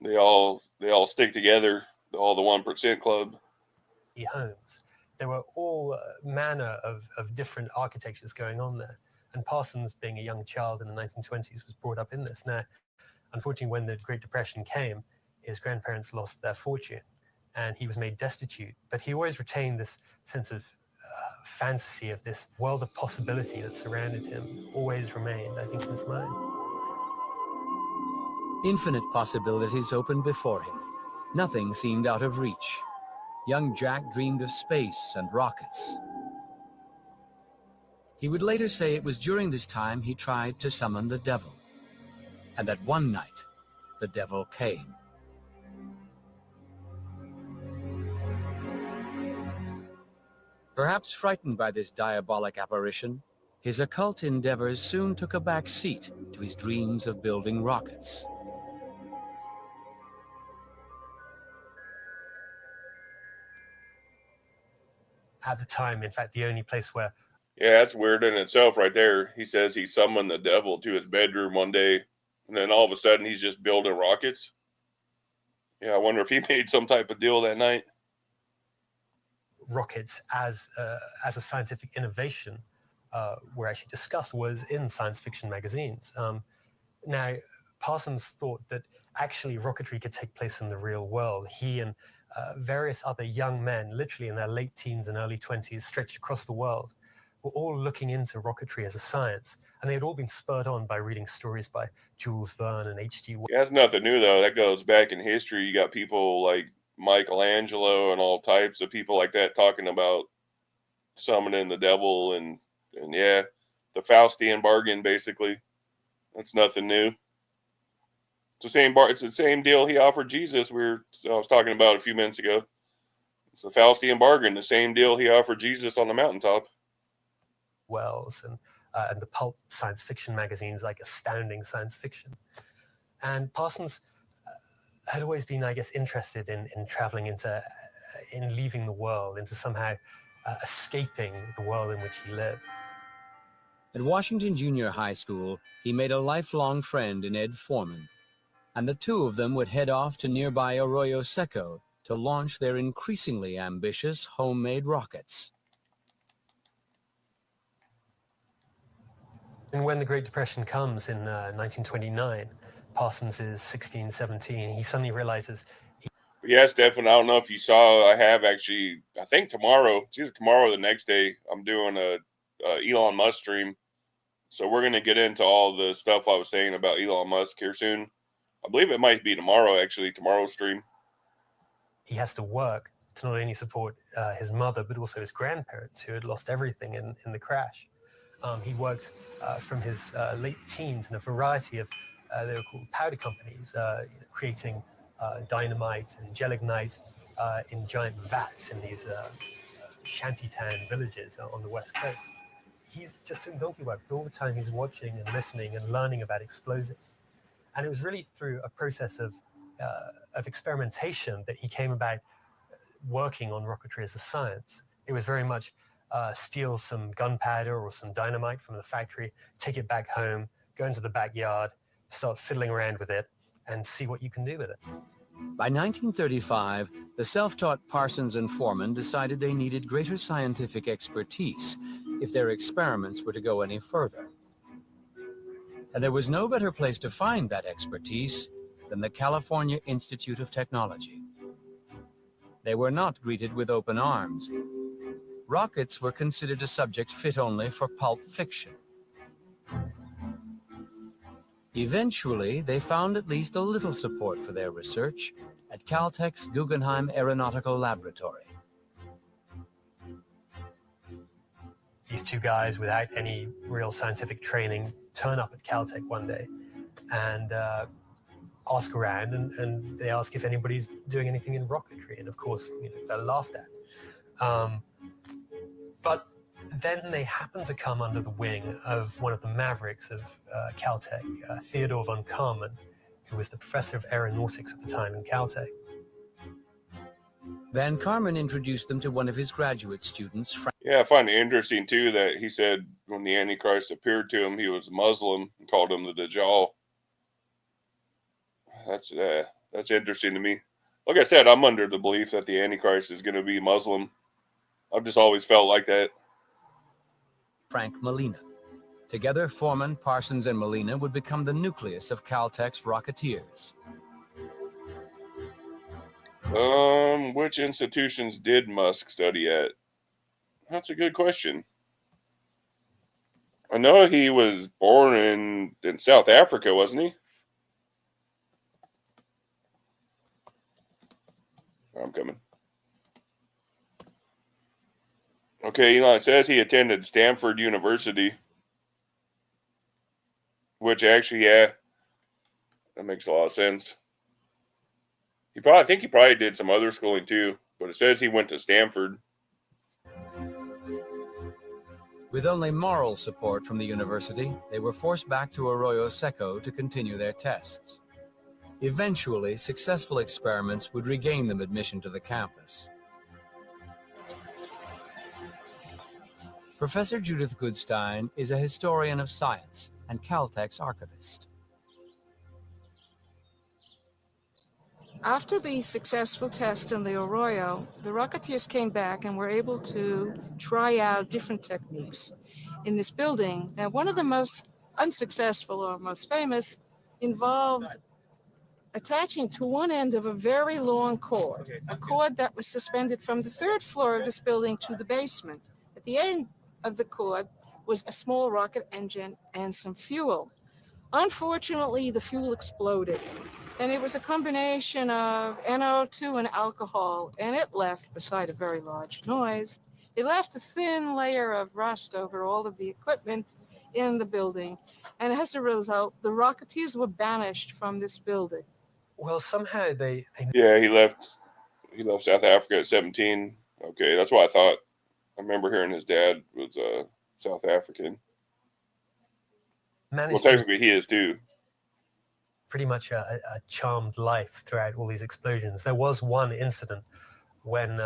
They all stick together, all the 1% club. Homes. There were all manner of different architectures going on there. And Parsons, being a young child in the 1920s, was brought up in this. Now, unfortunately, when the Great Depression came, his grandparents lost their fortune and he was made destitute. But he always retained this sense of fantasy, of this world of possibility that surrounded him, always remained, I think, in his mind. Infinite possibilities opened before him. Nothing seemed out of reach. Young Jack dreamed of space and rockets. He would later say it was during this time he tried to summon the devil, and that one night the devil came. Perhaps frightened by this diabolic apparition, his occult endeavors soon took a back seat to his dreams of building rockets. At the time, in fact, the only place where... Yeah, that's weird in itself right there. He says he summoned the devil to his bedroom one day, and then all of a sudden he's just building rockets. Yeah, I wonder if he made some type of deal that night. Rockets as a scientific innovation were actually discussed was in science fiction magazines. Now, Parsons thought that actually rocketry could take place in the real world. He and various other young men, literally in their late teens and early 20s, stretched across the world, were all looking into rocketry as a science, and they had all been spurred on by reading stories by Jules Verne and H.G. Wells. Yeah, that's nothing new, though. That goes back in history. You got people like Michelangelo and all types of people like that talking about summoning the devil and yeah, the Faustian bargain, basically. That's nothing new. It's the same deal he offered Jesus. I was talking about a few minutes ago. It's the Faustian bargain, the same deal he offered Jesus on the mountaintop. Wells and the pulp science fiction magazines like Astounding Science Fiction. And Parsons had always been, I guess, interested in traveling in leaving the world, into somehow escaping the world in which he lived. At Washington Junior High School, he made a lifelong friend in Ed Foreman, and the two of them would head off to nearby Arroyo Seco to launch their increasingly ambitious homemade rockets. And when the Great Depression comes in 1929, Parsons is 16, 17, he suddenly realizes... Yeah, Stefan, I don't know if you saw, I have actually, I think tomorrow, it's either tomorrow or the next day, I'm doing a Elon Musk stream. So we're going to get into all the stuff I was saying about Elon Musk here soon. I believe it might be tomorrow, actually, tomorrow's stream. He has to work to not only support his mother, but also his grandparents, who had lost everything in the crash. He worked from his late teens in a variety of, they were called powder companies, creating dynamite and gelignite in giant vats in these shantytown villages on the West Coast. He's just doing donkey work, but all the time he's watching and listening and learning about explosives. And it was really through a process of experimentation that he came about working on rocketry as a science. It was very much steal some gunpowder or some dynamite from the factory, take it back home, go into the backyard, start fiddling around with it, and see what you can do with it. By 1935, the self-taught Parsons and Foreman decided they needed greater scientific expertise if their experiments were to go any further. And there was no better place to find that expertise than the California Institute of Technology. They were not greeted with open arms. Rockets were considered a subject fit only for pulp fiction. Eventually, they found at least a little support for their research at Caltech's Guggenheim Aeronautical Laboratory. These two guys, without any real scientific training, turn up at Caltech one day and ask around and they ask if anybody's doing anything in rocketry, and of course, they're laughed at. But then they happen to come under the wing of one of the mavericks of Caltech, Theodore von Karman, who was the professor of aeronautics at the time in Caltech. Van Karman introduced them to one of his graduate students. Yeah, I find it interesting too that he said when the Antichrist appeared to him, he was Muslim and called him the Dajjal. That's interesting to me. Like I said, I'm under the belief that the Antichrist is going to be Muslim. I've just always felt like that. Frank Molina. Together, Foreman, Parsons, and Molina would become the nucleus of Caltech's Rocketeers. Which institutions did Musk study at? That's a good question. I know he was born in South Africa, wasn't he? I'm coming. Okay, Elon says he attended Stanford University, which actually, yeah, that makes a lot of sense. I think he probably did some other schooling too, but it says he went to Stanford. With only moral support from the university, they were forced back to Arroyo Seco to continue their tests. Eventually, successful experiments would regain them admission to the campus. Professor Judith Goodstein is a historian of science and Caltech's archivist. After the successful test in the Arroyo, the Rocketeers came back and were able to try out different techniques in this building. Now, one of the most unsuccessful or most famous involved attaching to one end of a very long cord, a cord that was suspended from the third floor of this building to the basement. At the end of the cord was a small rocket engine and some fuel. Unfortunately, the fuel exploded, and it was a combination of NO2 and alcohol, and it left, beside a very large noise, it left a thin layer of rust over all of the equipment in the building, and as a result, the Rocketeers were banished from this building. Well, somehow they Yeah, he left South Africa at 17. Okay, that's what I thought. I remember hearing his dad was South African. Well, technically he is too. Pretty much a charmed life throughout all these explosions. There was one incident when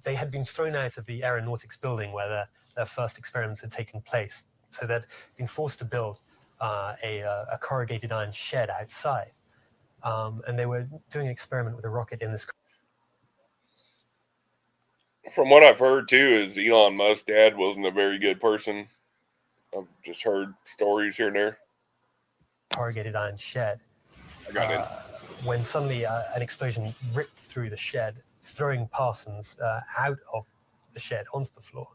they had been thrown out of the aeronautics building where their first experiments had taken place. So they'd been forced to build a corrugated iron shed outside. And they were doing an experiment with a rocket in this. From what I've heard too, is Elon Musk's dad wasn't a very good person. I've just heard stories here and there. Corrugated iron shed. I got it. When suddenly an explosion ripped through the shed, throwing Parsons out of the shed onto the floor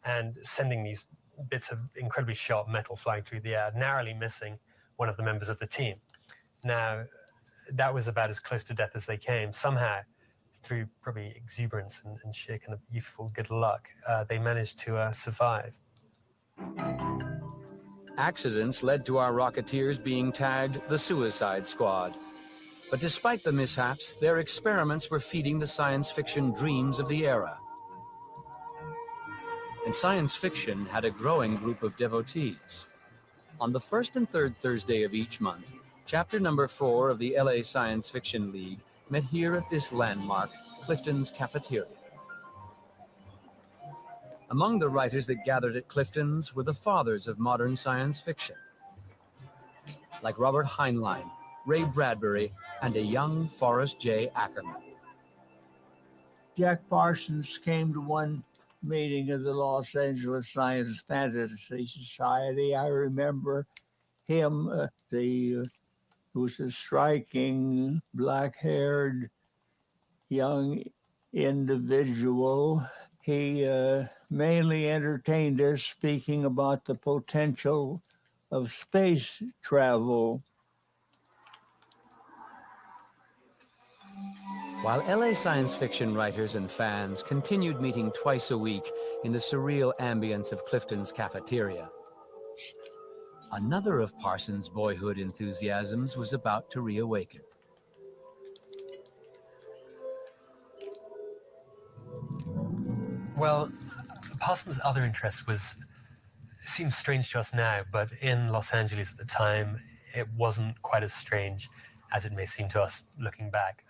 and sending these bits of incredibly sharp metal flying through the air, narrowly missing one of the members of the team. Now, that was about as close to death as they came. Somehow, through probably exuberance and sheer kind of youthful good luck, they managed to survive. Accidents led to our Rocketeers being tagged the Suicide Squad. But despite the mishaps, their experiments were feeding the science fiction dreams of the era. And science fiction had a growing group of devotees. On the first and third Thursday of each month, chapter number 4 of the LA Science Fiction League met here at this landmark, Clifton's Cafeteria. Among the writers that gathered at Clifton's were the fathers of modern science fiction, like Robert Heinlein, Ray Bradbury, and a young Forrest J. Ackerman. Jack Parsons came to one meeting of the Los Angeles Science Fantasy Society. I remember him, who was a striking, black-haired young individual. He mainly entertained us speaking about the potential of space travel. While LA science fiction writers and fans continued meeting twice a week in the surreal ambience of Clifton's Cafeteria, Another of Parsons' boyhood enthusiasms was about to reawaken. Well, Parsons' other interest seems strange to us now, but in Los Angeles at the time, it wasn't quite as strange as it may seem to us looking back.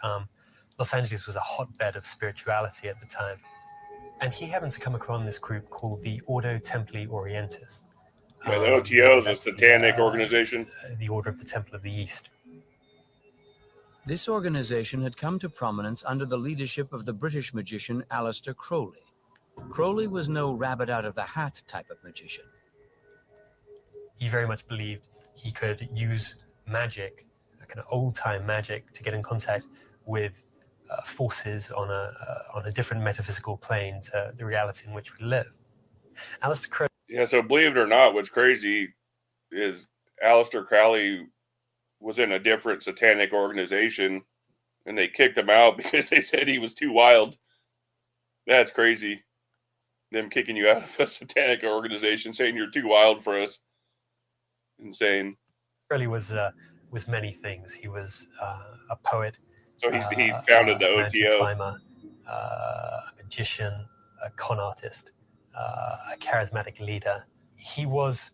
Los Angeles was a hotbed of spirituality at the time. And he happened to come across this group called the Ordo Templi Orientis. Yeah, the OTO is a satanic organization. The Order of the Temple of the East. This organization had come to prominence under the leadership of the British magician Aleister Crowley. Crowley was no rabbit-out-of-the-hat type of magician. He very much believed he could use magic, kind of old-time magic, to get in contact with forces on a different metaphysical plane to the reality in which we live. Aleister Crowley. Yeah, so believe it or not, what's crazy is Aleister Crowley was in a different satanic organization, and they kicked him out because they said he was too wild. That's crazy. Them kicking you out of a satanic organization, saying you're too wild for us. Insane. Crowley was many things. He was a poet. So he founded the a OTO. mountain climber, a magician, a con artist, a charismatic leader. He was,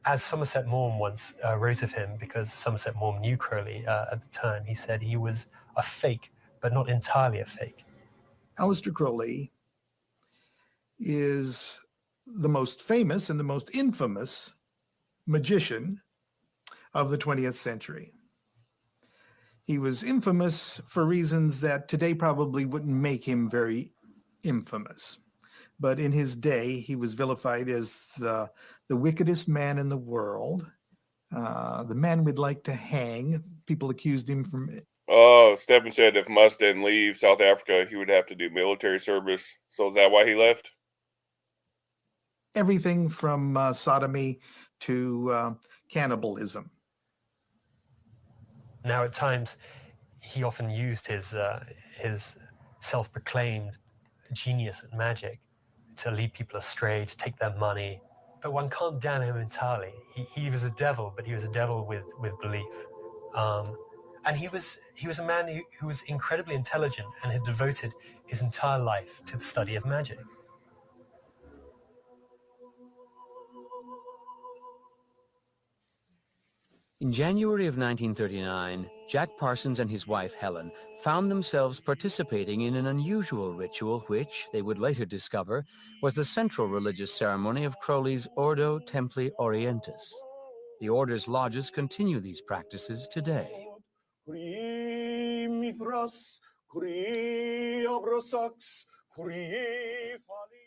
as Somerset Maugham once wrote of him, because Somerset Maugham knew Crowley at the time, he said he was a fake, but not entirely a fake. Aleister Crowley is the most famous and the most infamous magician of the 20th century. He was infamous for reasons that today probably wouldn't make him very infamous. But in his day, he was vilified as the wickedest man in the world, the man we'd like to hang. People accused him from... Oh, Stephen said if Musk didn't leave South Africa, he would have to do military service. So is that why he left? Everything from sodomy to cannibalism. Now, at times, he often used his self-proclaimed genius at magic to lead people astray, to take their money. But one can't damn him entirely. He was a devil, but he was a devil with belief. And he was a man who was incredibly intelligent and had devoted his entire life to the study of magic. In January of 1939, Jack Parsons and his wife Helen found themselves participating in an unusual ritual which, they would later discover, was the central religious ceremony of Crowley's Ordo Templi Orientis. The order's lodges continue these practices today.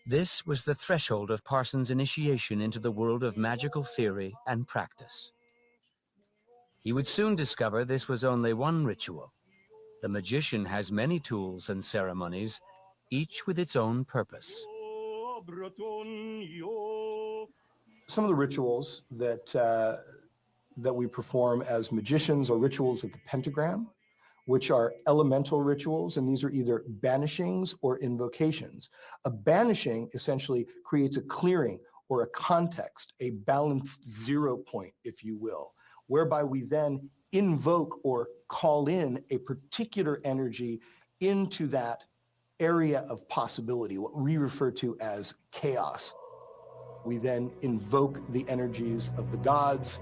This was the threshold of Parsons' initiation into the world of magical theory and practice. He would soon discover this was only one ritual. The magician has many tools and ceremonies, each with its own purpose. Some of the rituals that we perform as magicians are rituals of the pentagram, which are elemental rituals, and these are either banishings or invocations. A banishing essentially creates a clearing or a context, a balanced 0 point, if you will, whereby we then invoke or call in a particular energy into that area of possibility, what we refer to as chaos. We then invoke the energies of the gods,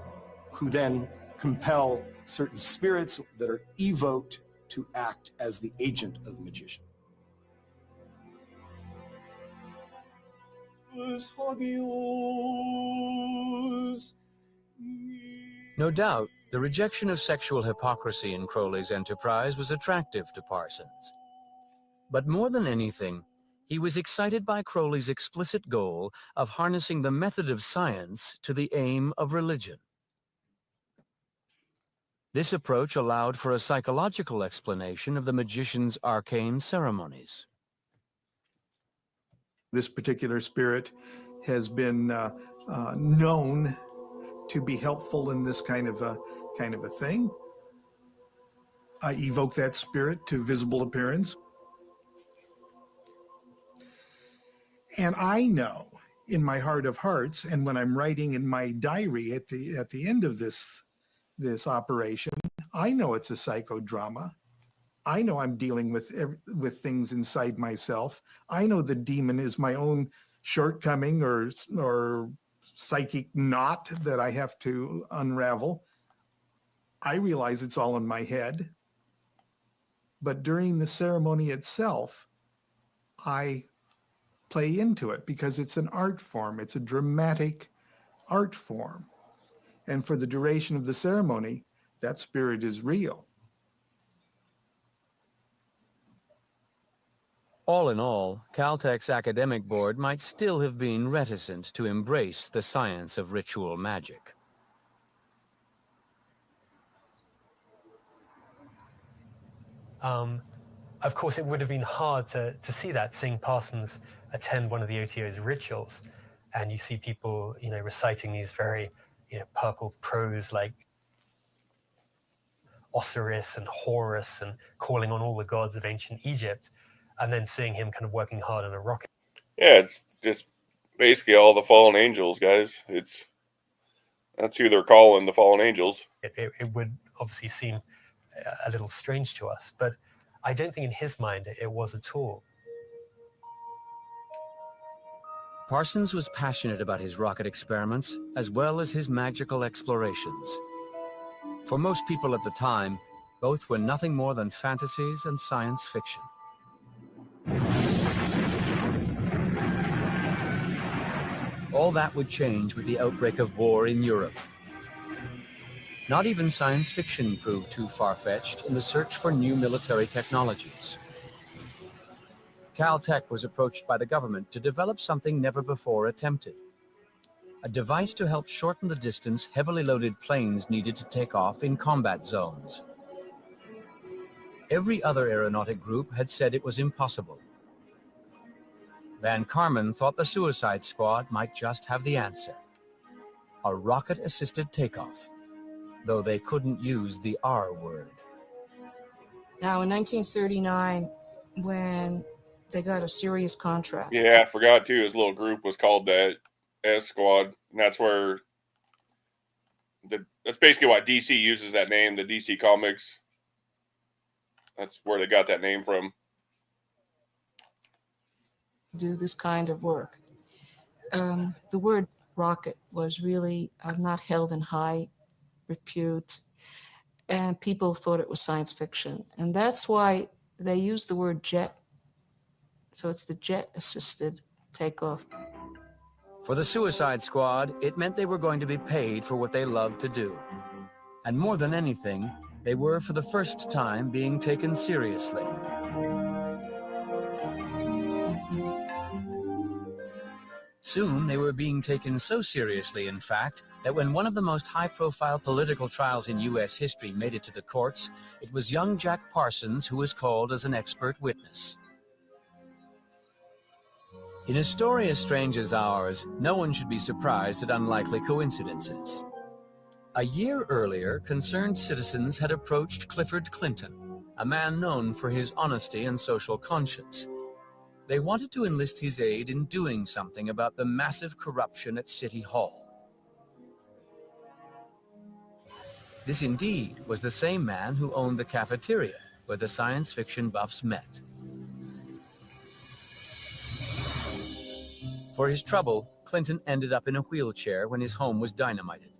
who then compel certain spirits that are evoked to act as the agent of the magician. No doubt, the rejection of sexual hypocrisy in Crowley's enterprise was attractive to Parsons. But more than anything, he was excited by Crowley's explicit goal of harnessing the method of science to the aim of religion. This approach allowed for a psychological explanation of the magician's arcane ceremonies. This particular spirit has been known to be helpful in this kind of a thing. I evoke that spirit to visible appearance. And I know in my heart of hearts, and when I'm writing in my diary at the end of this operation, I know it's a psychodrama. I know I'm dealing with things inside myself. I know the demon is my own shortcoming or psychic knot that I have to unravel. I realize it's all in my head. But during the ceremony itself, I play into it because it's an art form. It's a dramatic art form. And for the duration of the ceremony, that spirit is real. All in all, Caltech's academic board might still have been reticent to embrace the science of ritual magic. Of course, it would have been hard to see that, seeing Parsons attend one of the OTO's rituals, and you see people, reciting these very, purple prose like Osiris and Horus and calling on all the gods of ancient Egypt, and then seeing him kind of working hard on a rocket. Yeah, it's just basically all the fallen angels, guys. That's who they're calling the fallen angels. It would obviously seem a little strange to us, but I don't think in his mind it was at all. Parsons was passionate about his rocket experiments as well as his magical explorations. For most people at the time, both were nothing more than fantasies and science fiction. All that would change with the outbreak of war in Europe. Not even science fiction proved too far-fetched in the search for new military technologies. Caltech was approached by the government to develop something never before attempted. A device to help shorten the distance heavily loaded planes needed to take off in combat zones. Every other aeronautic group had said it was impossible. Van Karman thought the Suicide Squad might just have the answer. A rocket-assisted takeoff, though they couldn't use the R word. Now, in 1939, when they got a serious contract. Yeah, I forgot too. His little group was called that S Squad, and that's where that's basically why DC uses that name. The DC Comics. That's where they got that name from. Do this kind of work. The word rocket was really not held in high repute, and people thought it was science fiction, and that's why they used the word jet. So it's the jet-assisted takeoff. For the Suicide Squad, it meant they were going to be paid for what they loved to do. And more than anything, they were for the first time being taken seriously. Soon, they were being taken so seriously, in fact, that when one of the most high-profile political trials in U.S. history made it to the courts, it was young Jack Parsons who was called as an expert witness. In a story as strange as ours, no one should be surprised at unlikely coincidences. A year earlier, concerned citizens had approached Clifford Clinton, a man known for his honesty and social conscience. They wanted to enlist his aid in doing something about the massive corruption at City Hall. This indeed was the same man who owned the cafeteria where the science fiction buffs met. For his trouble, Clinton ended up in a wheelchair when his home was dynamited.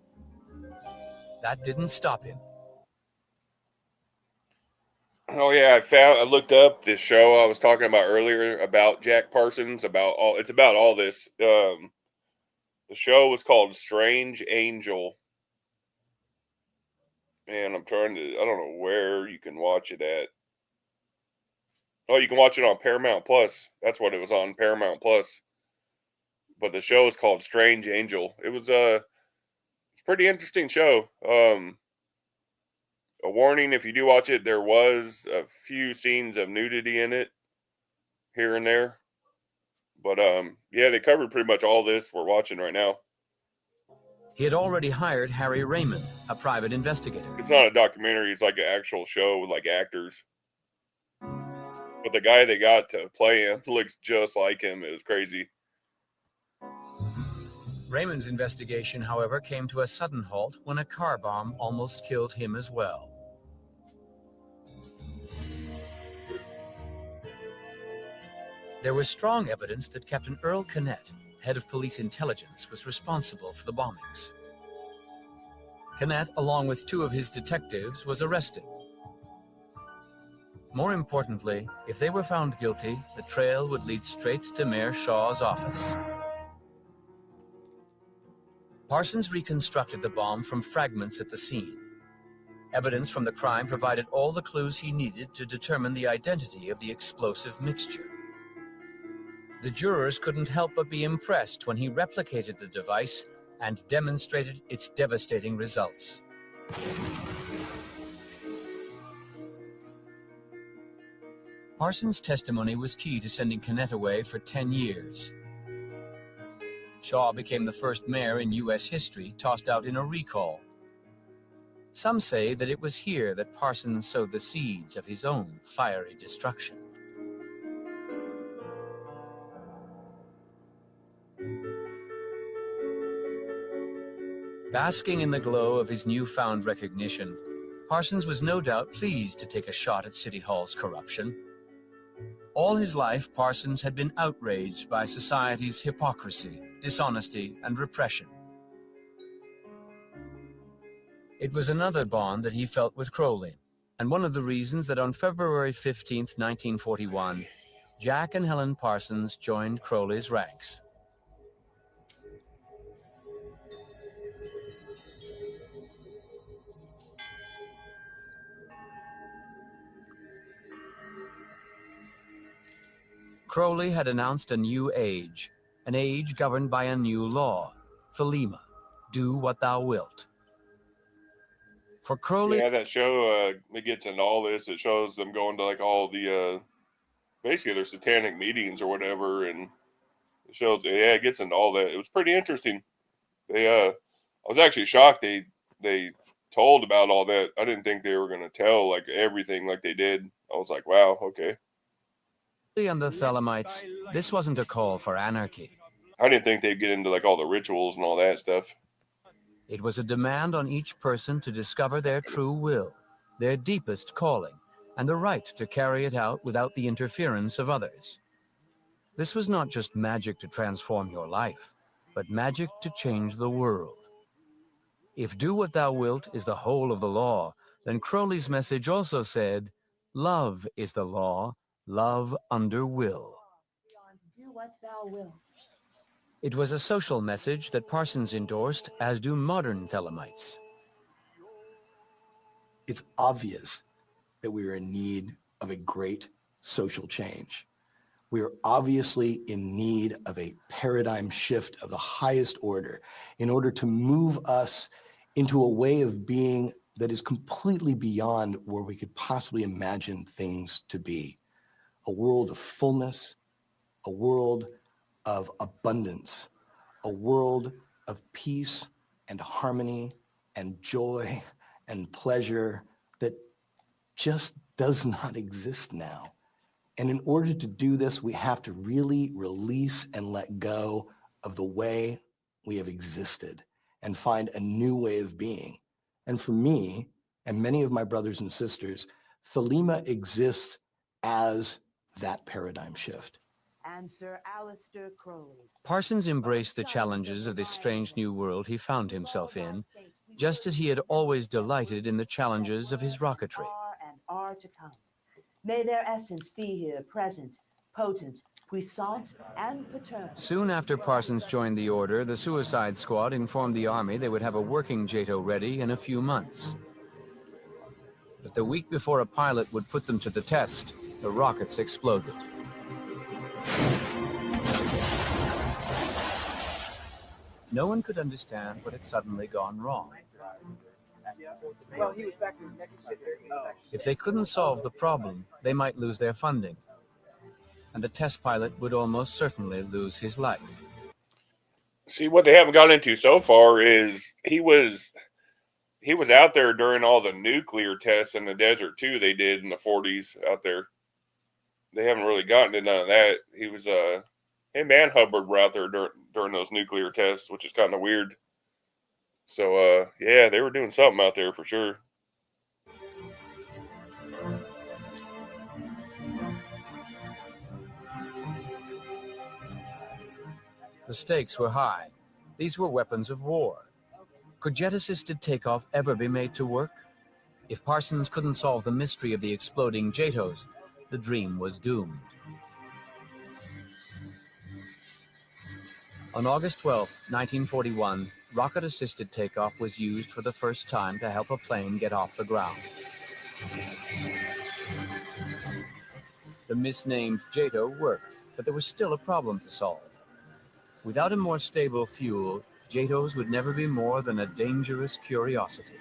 That didn't stop him. Oh yeah, I looked up this show I was talking about earlier about Jack Parsons. It's about all this. The show was called Strange Angel, and I don't know where you can watch it at. Oh, you can watch it on Paramount Plus. That's what it was on, Paramount Plus. But the show is called Strange Angel. It's a pretty interesting show. A warning, if you do watch it, there was a few scenes of nudity in it, here and there. But yeah, they covered pretty much all this we're watching right now. He had already hired Harry Raymond, a private investigator. It's not a documentary, it's like an actual show with like actors. But the guy they got to play him looks just like him. It was crazy. Raymond's investigation, however, came to a sudden halt when a car bomb almost killed him as well. There was strong evidence that Captain Earl Canet, head of police intelligence, was responsible for the bombings. Canet, along with 2 of his detectives, was arrested. More importantly, if they were found guilty, the trail would lead straight to Mayor Shaw's office. Parsons reconstructed the bomb from fragments at the scene. Evidence from the crime provided all the clues he needed to determine the identity of the explosive mixture. The jurors couldn't help but be impressed when he replicated the device and demonstrated its devastating results. Parsons' testimony was key to sending Canet away for 10 years. Shaw became the first mayor in U.S. history tossed out in a recall. Some say that it was here that Parsons sowed the seeds of his own fiery destruction. Basking in the glow of his newfound recognition, Parsons was no doubt pleased to take a shot at City Hall's corruption. All his life, Parsons had been outraged by society's hypocrisy, dishonesty, and repression. It was another bond that he felt with Crowley, and one of the reasons that on February 15, 1941, Jack and Helen Parsons joined Crowley's ranks. Crowley had announced a new age, an age governed by a new law, Thelema, do what thou wilt. For Crowley, Yeah, that show, it gets into all this. It shows them going to like all the, basically their satanic meetings or whatever. And it shows, yeah, it gets into all that. It was pretty interesting. I was actually shocked they told about all that. I didn't think they were going to tell like everything like they did. I was like, wow, okay. and the Thelemites, this wasn't a call for anarchy. I didn't think they'd get into like all the rituals and all that stuff. It was a demand on each person to discover their true will, their deepest calling, and the right to carry it out without the interference of others. This was not just magic to transform your life, but magic to change the world. If do what thou wilt is the whole of the law, then Crowley's message also said, love is the law, love under will. Do what thou wilt. It was a social message that Parsons endorsed, as do modern Thelemites. It's obvious that we are in need of a great social change. We are obviously in need of a paradigm shift of the highest order in order to move us into a way of being that is completely beyond where we could possibly imagine things to be. A world of fullness, a world of abundance, a world of peace and harmony and joy and pleasure that just does not exist now. And in order to do this, we have to really release and let go of the way we have existed and find a new way of being. And for me, and many of my brothers and sisters, Thelema exists as that paradigm shift. And Sir Alistair Crowley. Parsons embraced the challenges of this strange new world he found himself in, just as he had always delighted in the challenges of his rocketry. Are to come. May their essence be here, present, potent, puissant, and paternal. Soon after Parsons joined the order, the Suicide Squad informed the Army they would have a working JATO ready in a few months. But the week before a pilot would put them to the test, the rockets exploded. No one could understand what had suddenly gone wrong. If they couldn't solve the problem, they might lose their funding. And the test pilot would almost certainly lose his life. See, what they haven't got into so far is he was out there during all the nuclear tests in the desert too. They did in the 40s out there. They haven't really gotten to none of that. He was him and Hubbard were out there during those nuclear tests, which is kind of weird. So, yeah, they were doing something out there for sure. The stakes were high. These were weapons of war. Could jet-assisted takeoff ever be made to work? If Parsons couldn't solve the mystery of the exploding JATOs, the dream was doomed. On August 12, 1941, rocket-assisted takeoff was used for the first time to help a plane get off the ground. The misnamed JATO worked, but there was still a problem to solve. Without a more stable fuel, JATOs would never be more than a dangerous curiosity.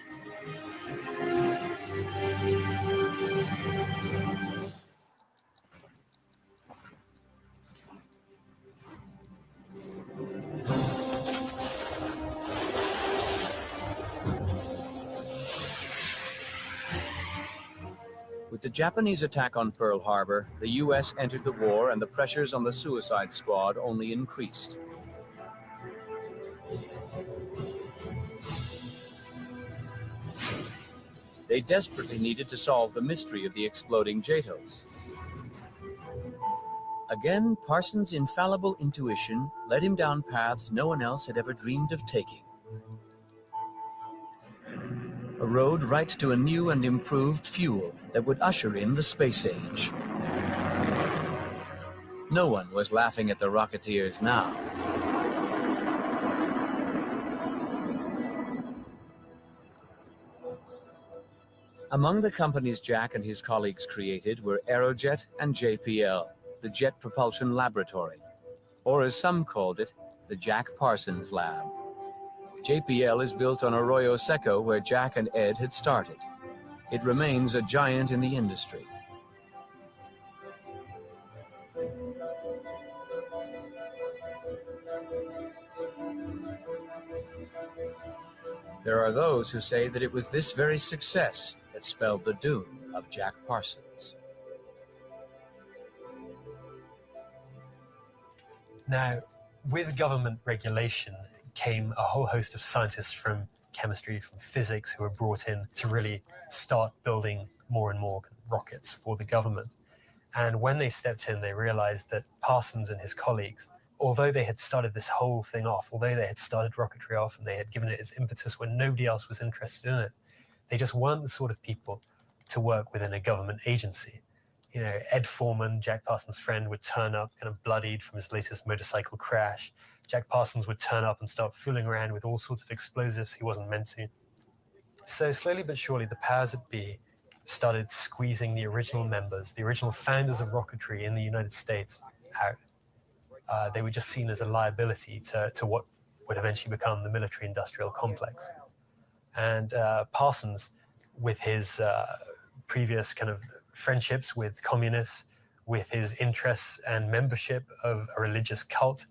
With the Japanese attack on Pearl Harbor, the U.S. entered the war and the pressures on the suicide squad only increased. They desperately needed to solve the mystery of the exploding JATOs. Again, Parsons' infallible intuition led him down paths no one else had ever dreamed of taking. A road right to a new and improved fuel that would usher in the space age. No one was laughing at the Rocketeers now. Among the companies Jack and his colleagues created were Aerojet and JPL, the Jet Propulsion Laboratory, or as some called it, the Jack Parsons Lab. JPL is built on Arroyo Seco, where Jack and Ed had started. It remains a giant in the industry. There are those who say that it was this very success that spelled the doom of Jack Parsons. Now, with government regulation came a whole host of scientists from chemistry, from physics, who were brought in to really start building more and more rockets for the government. And when they stepped in, they realized that Parsons and his colleagues, although they had started this whole thing off, although they had started rocketry off and they had given it its impetus when nobody else was interested in it, they just weren't the sort of people to work within a government agency. You know, Ed Foreman, Jack Parsons' friend, would turn up kind of bloodied from his latest motorcycle crash. Jack Parsons would turn up and start fooling around with all sorts of explosives he wasn't meant to. So slowly but surely, the powers that be started squeezing the original members, the original founders of rocketry in the United States, out. They were just seen as a liability to what would eventually become the military-industrial complex. And Parsons, with his previous kind of friendships with communists, with his interests and membership of a religious cult,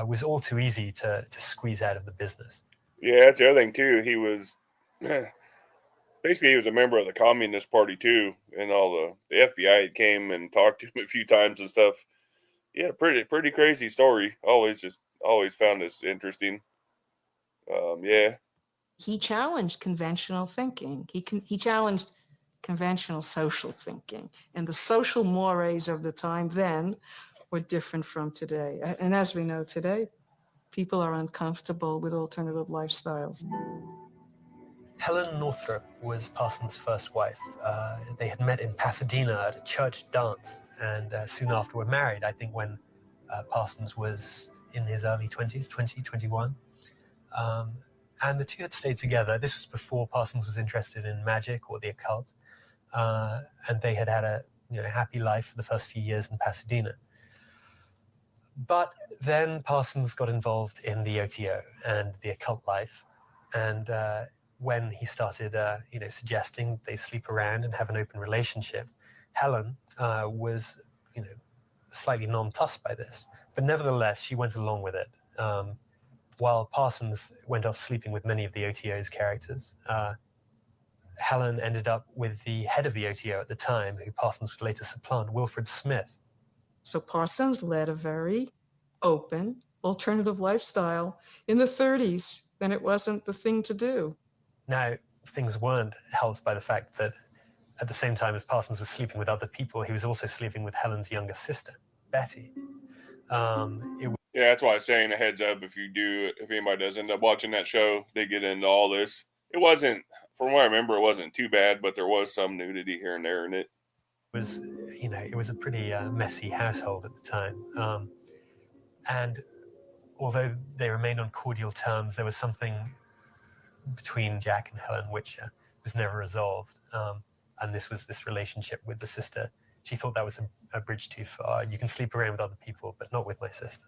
was all too easy to squeeze out of the business. Yeah, that's the other thing, too. He was... Basically, he was a member of the Communist Party, too. And all the FBI came and talked to him a few times and stuff. Yeah, pretty crazy story. Always found this interesting. Yeah. He challenged conventional thinking. He challenged conventional social thinking. And the social mores of the time then were different from today. And as we know today, people are uncomfortable with alternative lifestyles. Helen Northrop was Parsons' first wife. They had met in Pasadena at a church dance, and soon after were married, I think when Parsons was in his early 20s, 20, 21. And the two had stayed together. This was before Parsons was interested in magic or the occult. And they had a happy life for the first few years in Pasadena. But then Parsons got involved in the OTO and the occult life. And when he started, suggesting they sleep around and have an open relationship, Helen was, slightly nonplussed by this. But nevertheless, she went along with it. While Parsons went off sleeping with many of the OTO's characters, Helen ended up with the head of the OTO at the time, who Parsons would later supplant, Wilfred Smith. So Parsons led a very open, alternative lifestyle in the 30s, then it wasn't the thing to do. Now, things weren't helped by the fact that at the same time as Parsons was sleeping with other people, he was also sleeping with Helen's younger sister, Betty. Yeah, that's why I was saying a heads up if anybody does end up watching that show, they get into all this. It wasn't, from what I remember, it wasn't too bad, but there was some nudity here and there in it. It was a pretty messy household at the time. And although they remained on cordial terms, there was something between Jack and Helen which was never resolved. And this was this relationship with the sister. She thought that was a bridge too far. You can sleep around with other people, but not with my sister.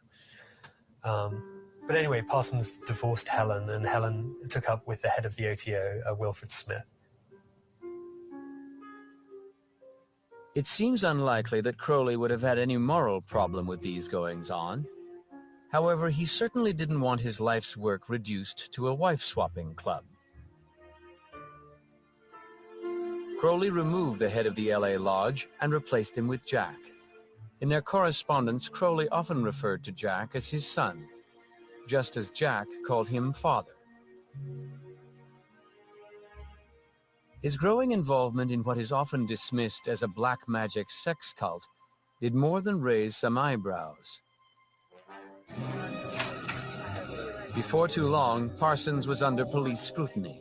But anyway, Parsons divorced Helen, and Helen took up with the head of the OTO, Wilfred Smith. It seems unlikely that Crowley would have had any moral problem with these goings-on. However, he certainly didn't want his life's work reduced to a wife-swapping club. Crowley removed the head of the LA Lodge and replaced him with Jack. In their correspondence, Crowley often referred to Jack as his son, just as Jack called him father. His growing involvement in what is often dismissed as a black magic sex cult did more than raise some eyebrows. Before too long, Parsons was under police scrutiny,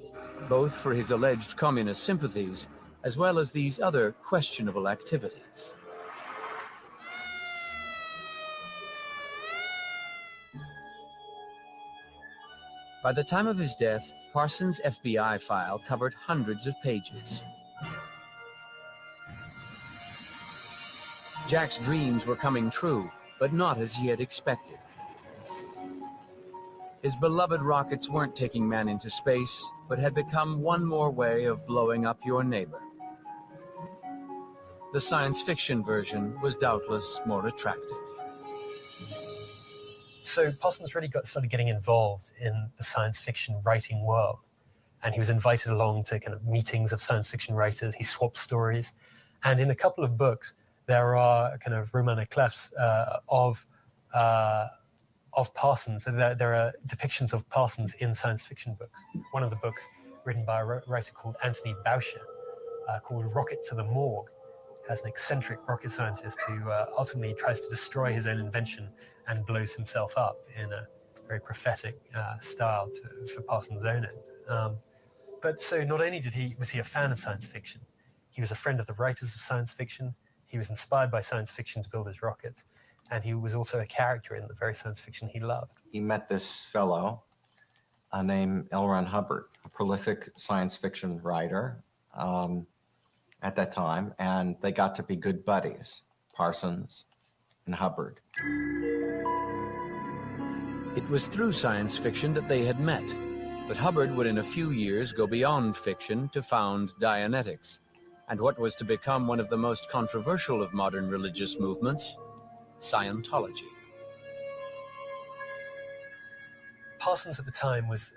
both for his alleged communist sympathies as well as these other questionable activities. By the time of his death, Parsons' FBI file covered hundreds of pages. Jack's dreams were coming true, but not as he had expected. His beloved rockets weren't taking man into space, but had become one more way of blowing up your neighbor. The science fiction version was doubtless more attractive. So Parsons really started getting involved in the science fiction writing world. And he was invited along to kind of meetings of science fiction writers. He swapped stories. And in a couple of books, there are kind of romancles of Parsons. So there are depictions of Parsons in science fiction books. One of the books, written by a writer called Anthony Boucher, called Rocket to the Morgue, has an eccentric rocket scientist who ultimately tries to destroy his own invention and blows himself up in a very prophetic style for Parsons' own end. But so not only was he a fan of science fiction, he was a friend of the writers of science fiction. He was inspired by science fiction to build his rockets. And he was also a character in the very science fiction he loved. He met this fellow named L. Ron Hubbard, a prolific science fiction writer at that time, and they got to be good buddies, Parsons and Hubbard. It was through science fiction that they had met, but Hubbard would in a few years go beyond fiction to found Dianetics, and what was to become one of the most controversial of modern religious movements, Scientology. Parsons at the time was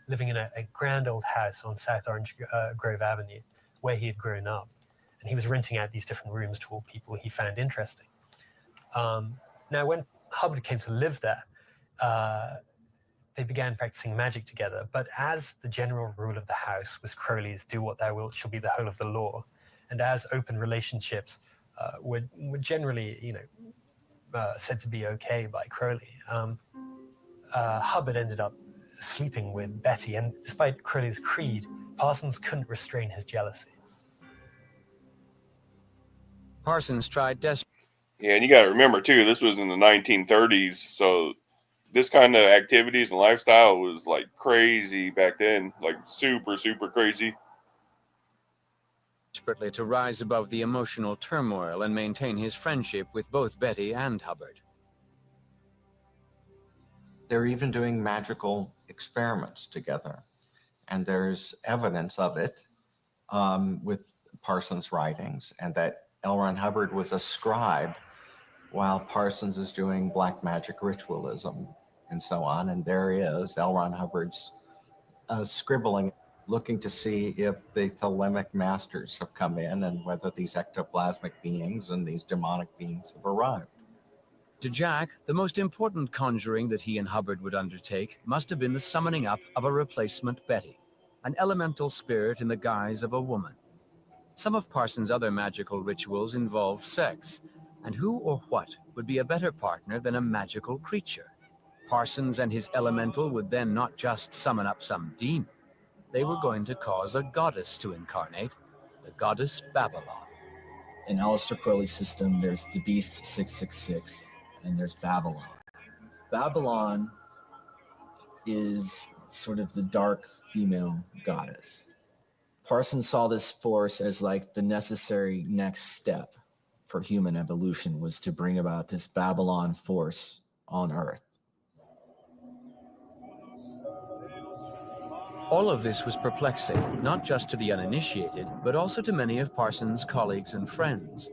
living in a grand old house on South Orange Grove Avenue, where he had grown up. And he was renting out these different rooms to all people he found interesting. Now, when Hubbard came to live there, they began practicing magic together. But as the general rule of the house was Crowley's "do what thou wilt shall be the whole of the law," and as open relationships were generally, said to be okay by Crowley, Hubbard ended up sleeping with Betty. And despite Crowley's creed, Parsons couldn't restrain his jealousy. Parsons tried desperately. Yeah, and you got to remember, too, this was in the 1930s, so this kind of activities and lifestyle was, like, crazy back then, like, super, super crazy. Desperately to rise above the emotional turmoil and maintain his friendship with both Betty and Hubbard. They're even doing magical experiments together, and there's evidence of it with Parsons' writings, and that L. Ron Hubbard was a scribe while Parsons is doing black magic ritualism and so on. And there is L. Ron Hubbard's scribbling, looking to see if the Thelemic masters have come in and whether these ectoplasmic beings and these demonic beings have arrived. To Jack, the most important conjuring that he and Hubbard would undertake must have been the summoning up of a replacement Betty, an elemental spirit in the guise of a woman. Some of Parsons' other magical rituals involved sex, and who or what would be a better partner than a magical creature? Parsons and his elemental would then not just summon up some demon, they were going to cause a goddess to incarnate, the goddess Babylon. In Aleister Crowley's system, there's the Beast 666, and there's Babylon. Babylon is sort of the dark female goddess. Parsons saw this force as like the necessary next step for human evolution, was to bring about this Babylon force on Earth. All of this was perplexing, not just to the uninitiated, but also to many of Parsons' colleagues and friends.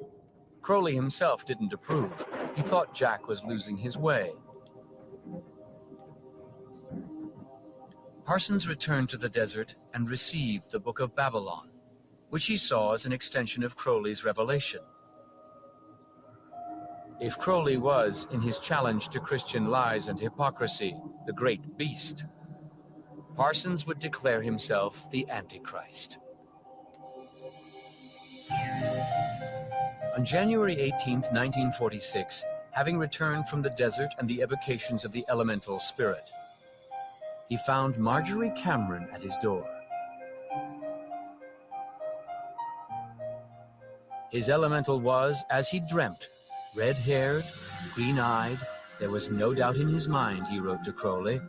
Crowley himself didn't approve. He thought Jack was losing his way. Parsons returned to the desert and received the Book of Babylon, which he saw as an extension of Crowley's revelation. If Crowley was, in his challenge to Christian lies and hypocrisy, the great beast, Parsons would declare himself the Antichrist. On January 18th, 1946, having returned from the desert and the evocations of the elemental spirit, he found Marjorie Cameron at his door. His elemental was, as he dreamt, red-haired, green-eyed. There was no doubt in his mind, he wrote to Crowley,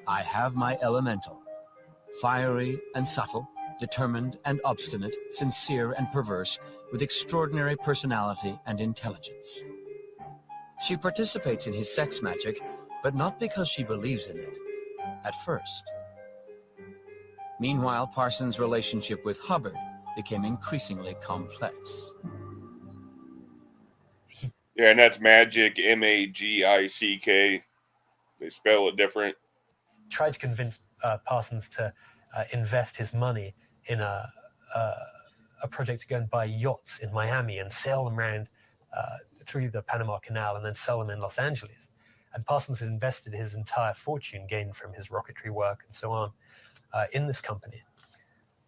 I have my elemental. Fiery and subtle, determined and obstinate, sincere and perverse, with extraordinary personality and intelligence. She participates in his sex magic, but not because she believes in it, at first. Meanwhile, Parsons' relationship with Hubbard became increasingly complex. Yeah, and that's magic, M-A-G-I-C-K. They spell it different. Tried to convince Parsons to invest his money in a project to go and buy yachts in Miami and sail them around through the Panama Canal and then sell them in Los Angeles. And Parsons had invested his entire fortune gained from his rocketry work and so on in this company.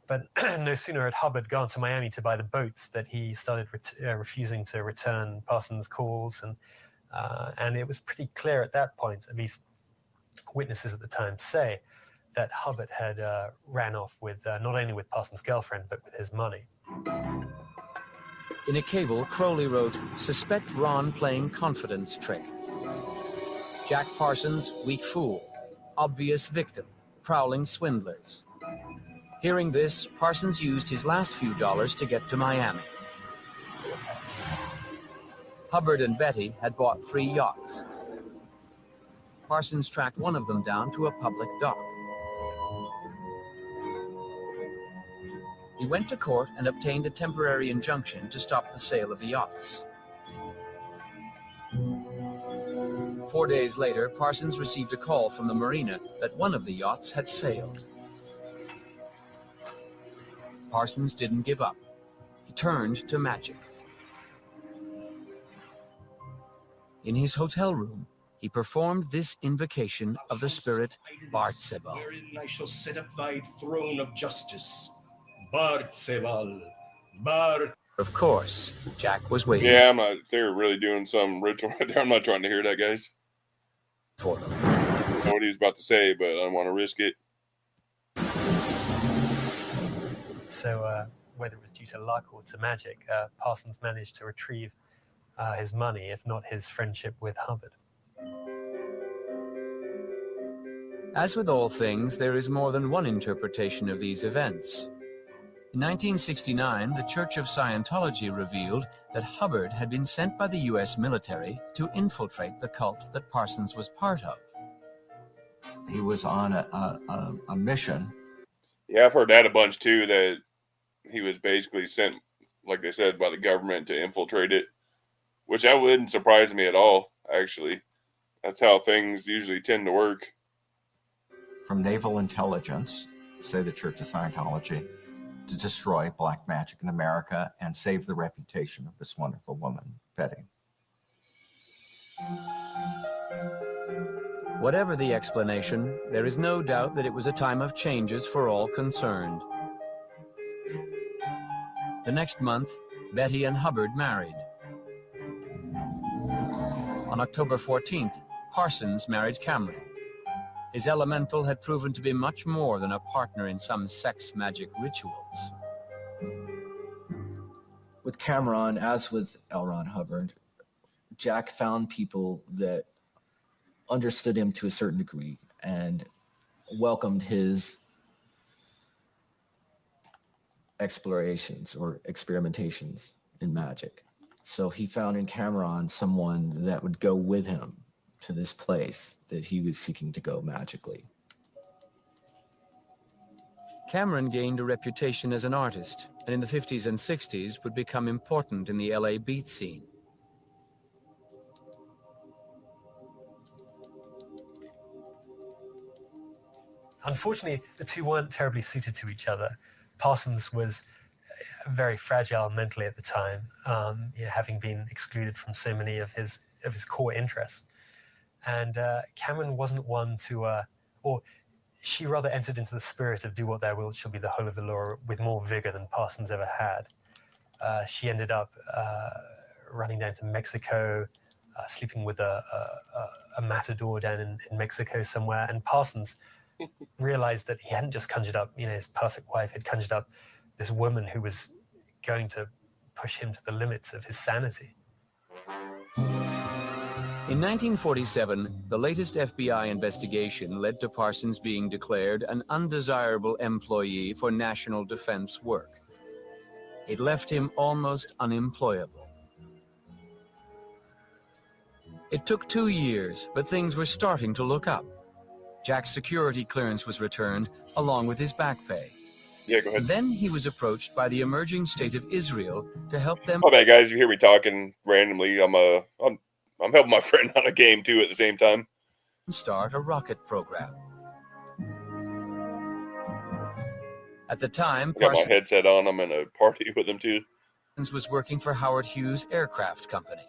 But no sooner had Hubbard gone to Miami to buy the boats that he started refusing to return Parsons' calls. And it was pretty clear at that point, at least witnesses at the time say, that Hubbard had ran off with not only with Parsons' girlfriend, but with his money. In a cable, Crowley wrote, "Suspect Ron playing confidence trick. Jack Parsons, weak fool. Obvious victim. Prowling swindlers." Hearing this, Parsons used his last few dollars to get to Miami. Hubbard and Betty had bought 3 yachts. Parsons tracked one of them down to a public dock. He went to court and obtained a temporary injunction to stop the sale of the yachts. 4 days later, Parsons received a call from the marina that one of the yachts had sailed. Parsons didn't give up. He turned to magic. In his hotel room, he performed this invocation of the spirit Bartsebal. Wherein I shall set up thy throne of justice. Bartsebal. Of course, Jack was waiting. Yeah, they're really doing some ritual right there. I'm not trying to hear that, guys. For them. I know what he was about to say, but I don't want to risk it. So whether it was due to luck or to magic, Parsons managed to retrieve his money, if not his friendship with Hubbard. As with all things, there is more than one interpretation of these events. In 1969, the Church of Scientology revealed that Hubbard had been sent by the U.S. military to infiltrate the cult that Parsons was part of. He was on a mission. Yeah, I've heard that a bunch too, that he was basically sent, like they said, by the government to infiltrate it, which that wouldn't surprise me at all, actually. That's how things usually tend to work. From naval intelligence, say the Church of Scientology, to destroy black magic in America and save the reputation of this wonderful woman, Betty. Whatever the explanation, there is no doubt that it was a time of changes for all concerned. The next month, Betty and Hubbard married. On October 14th, Parsons married Cameron. His elemental had proven to be much more than a partner in some sex magic rituals. With Cameron, as with L. Ron Hubbard, Jack found people that understood him to a certain degree and welcomed his explorations or experimentations in magic. So he found in Cameron someone that would go with him to this place that he was seeking to go magically. Cameron gained a reputation as an artist, and in the 50s and 60s would become important in the LA beat scene. Unfortunately, the two weren't terribly suited to each other. Parsons was very fragile mentally at the time, having been excluded from so many of his core interests. And Cameron wasn't one to, or she rather entered into the spirit of do what thou wilt shall be the whole of the law with more vigor than Parsons ever had. She ended up running down to Mexico, sleeping with a matador down in Mexico somewhere, and Parsons realized that he hadn't just conjured up, his perfect wife. He'd conjured up this woman who was going to push him to the limits of his sanity. In 1947, the latest FBI investigation led to Parsons being declared an undesirable employee for national defense work. It left him almost unemployable. It took 2 years, but things were starting to look up. Jack's security clearance was returned, along with his back pay. Yeah, go ahead. Then he was approached by the emerging state of Israel to help them. My bad, guys. You hear me talking randomly. I'm helping my friend on a game too at the same time. Start a rocket program. At the time, Got my Parsons headset on. I'm in a party with him too. was working for Howard Hughes Aircraft Company.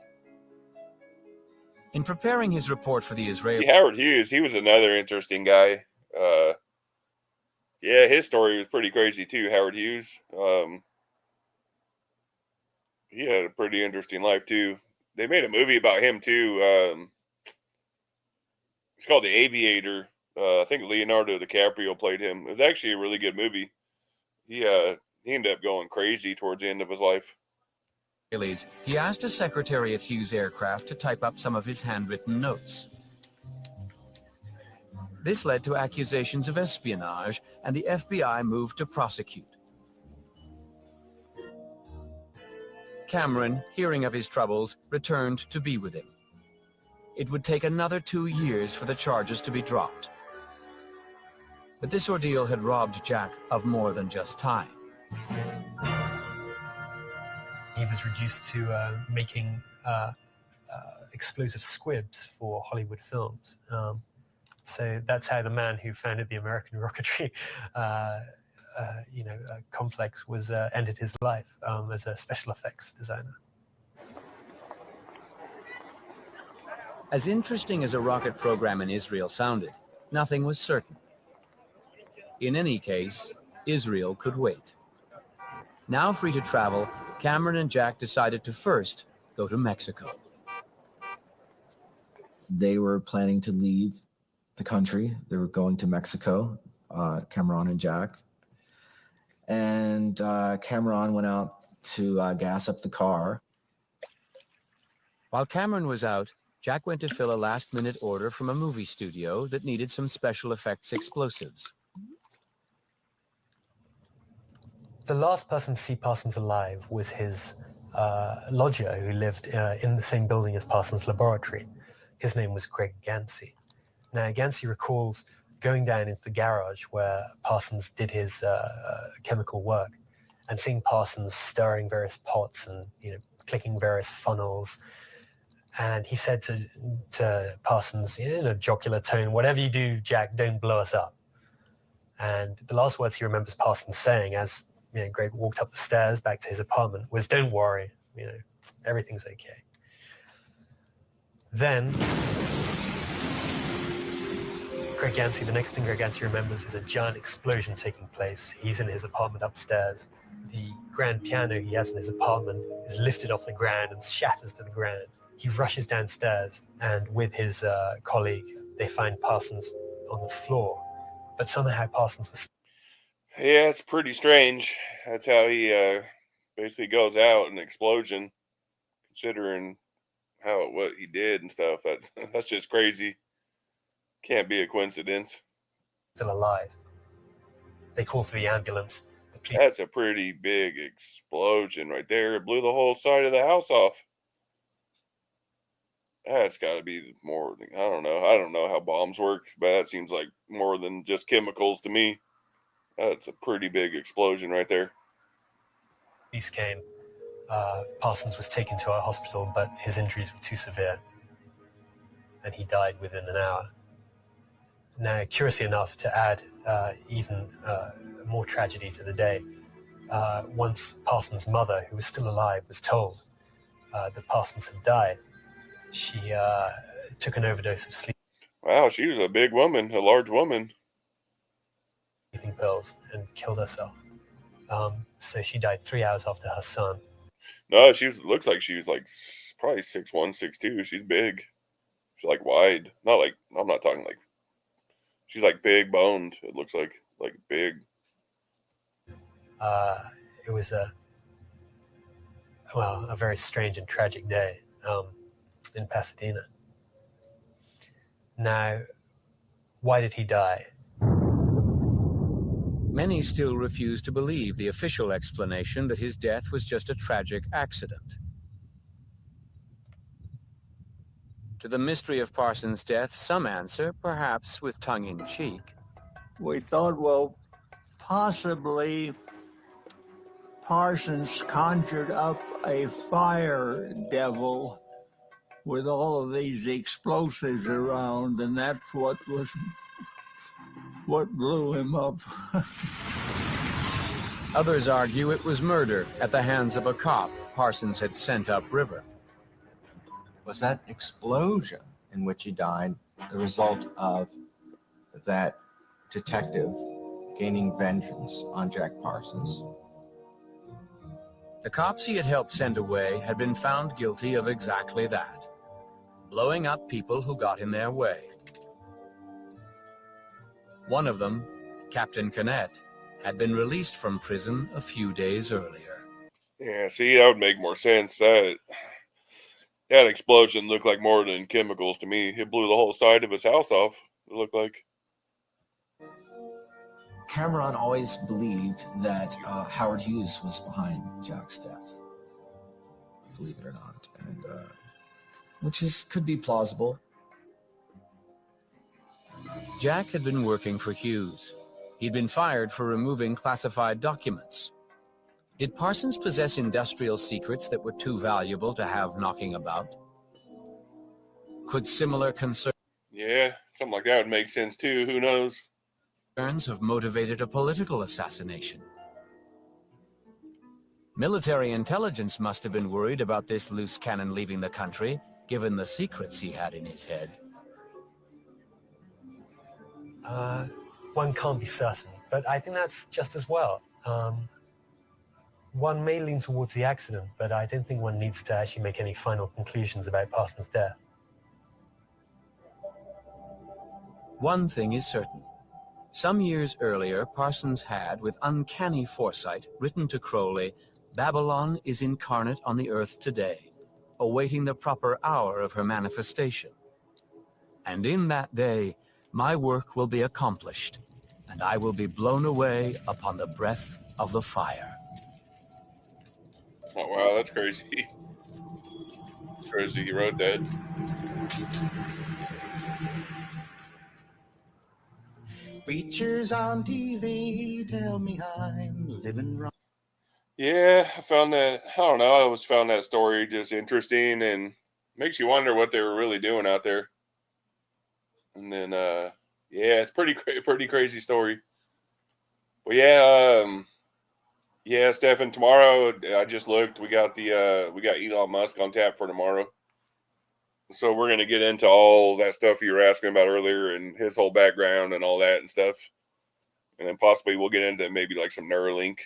In preparing his report for the Israeli... Howard Hughes, he was another interesting guy. Yeah, his story was pretty crazy too, Howard Hughes. He had a pretty interesting life too. They made a movie about him too. It's called The Aviator. I think Leonardo DiCaprio played him. It was actually a really good movie. He ended up going crazy towards the end of his life. He asked a secretary at Hughes Aircraft to type up some of his handwritten notes. This led to accusations of espionage, and the FBI moved to prosecute. Cameron, hearing of his troubles, returned to be with him. It would take another 2 years for the charges to be dropped. But this ordeal had robbed Jack of more than just time. He was reduced to making explosive squibs for Hollywood films. So that's how the man who founded the American rocketry complex was ended his life as a special effects designer. As interesting as a rocket program in Israel sounded, nothing was certain. In any case, Israel could wait. Now free to travel, Cameron and Jack decided to first go to Mexico. They were planning to leave the country. They were going to Mexico, Cameron and Jack. And Cameron went out to gas up the car. While Cameron was out, Jack went to fill a last-minute order from a movie studio that needed some special effects explosives. The last person to see Parsons alive was his lodger who lived in the same building as Parsons' laboratory. His name was Greg Gansey. Now, Gansey recalls going down into the garage where Parsons did his chemical work and seeing Parsons stirring various pots and clicking various funnels. And he said to Parsons in a jocular tone, "Whatever you do, Jack, don't blow us up." And the last words he remembers Parsons saying as Greg walked up the stairs back to his apartment was, "Don't worry, everything's okay." Then Greg Yancey, the next thing Greg Yancey remembers is a giant explosion taking place. He's in his apartment upstairs. The grand piano he has in his apartment is lifted off the ground and shatters to the ground. He rushes downstairs, and with his colleague, they find Parsons on the floor. But somehow Parsons was... Yeah, it's pretty strange. That's how he basically goes out in an explosion, considering what he did and stuff. That's just crazy. Can't be a coincidence. Still alive. They call for the ambulance. That's a pretty big explosion right there. It blew the whole side of the house off. That's got to be more. I don't know. I don't know how bombs work, but that seems like more than just chemicals to me. That's a pretty big explosion right there. Police came. Parsons was taken to our hospital, but his injuries were too severe, and he died within an hour. Now, curiously enough, to add even more tragedy to the day, once Parsons' mother, who was still alive, was told that Parsons had died, she took an overdose of sleeping Wow, she was a big woman, a large woman. pills and killed herself. So she died 3 hours after her son. No, looks like she was like probably 6'1", 6'2". She's big. She's like wide. Not like, I'm not talking like, she's like big boned. It looks like big. It was a very strange and tragic day in Pasadena. Now, why did he die? Many still refuse to believe the official explanation that his death was just a tragic accident. To the mystery of Parsons' death, some answer, perhaps with tongue-in-cheek. We thought, well, possibly Parsons conjured up a fire devil with all of these explosives around, and that's what blew him up. Others argue it was murder at the hands of a cop Parsons had sent upriver. Was that explosion in which he died the result of that detective gaining vengeance on Jack Parsons? The cops he had helped send away had been found guilty of exactly that, blowing up people who got in their way. One of them, Captain Canet, had been released from prison a few days earlier. Yeah, see, that would make more sense. That explosion looked like more than chemicals to me. It blew the whole side of his house off, it looked like. Cameron always believed that Howard Hughes was behind Jack's death, believe it or not, and which could be plausible. Jack had been working for Hughes. He'd been fired for removing classified documents. Did Parsons possess industrial secrets that were too valuable to have knocking about? Could similar concerns Yeah, something like that would make sense too. Who knows? have motivated a political assassination? Military intelligence must have been worried about this loose cannon leaving the country, given the secrets he had in his head. One can't be certain, but I think that's just as well. One may lean towards the accident, but I don't think one needs to actually make any final conclusions about Parsons' death. One thing is certain. Some years earlier, Parsons had, with uncanny foresight, written to Crowley, "Babylon is incarnate on the earth today, awaiting the proper hour of her manifestation. And in that day, my work will be accomplished, and I will be blown away upon the breath of the fire." Oh, wow, that's crazy. It's crazy he wrote that. Preachers on TV tell me I'm living wrong. Yeah, I found that, I don't know, I always found that story just interesting and makes you wonder what they were really doing out there. And then, yeah, it's pretty crazy story. But yeah, Stefan, tomorrow, I just looked, we got Elon Musk on tap for tomorrow. So we're going to get into all that stuff you were asking about earlier and his whole background and all that and stuff. And then possibly we'll get into maybe like some Neuralink.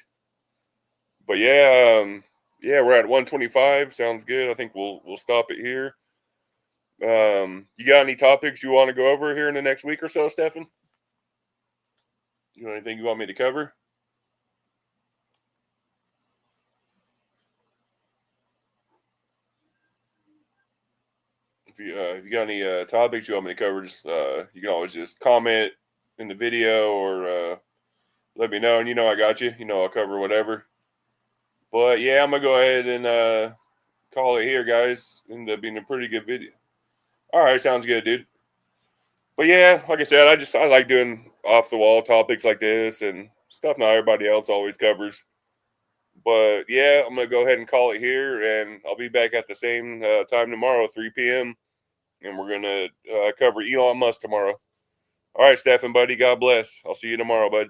But yeah, we're at 125. Sounds good. I think we'll stop it here. You got any topics you want to go over here in the next week or so, Stefan? You know anything you want me to cover? If you got any topics you want me to cover, just you can always just comment in the video or let me know, and I got you. I'll cover whatever. But yeah, I'm gonna go ahead and call it here, guys. Ended up being a pretty good video. All right, sounds good, dude. But yeah, like I said, I like doing off the wall topics like this and stuff not everybody else always covers. But yeah, I'm gonna go ahead and call it here, and I'll be back at the same time tomorrow, 3 p.m. And we're gonna cover Elon Musk tomorrow. All right, Stefan, buddy, God bless. I'll see you tomorrow, bud.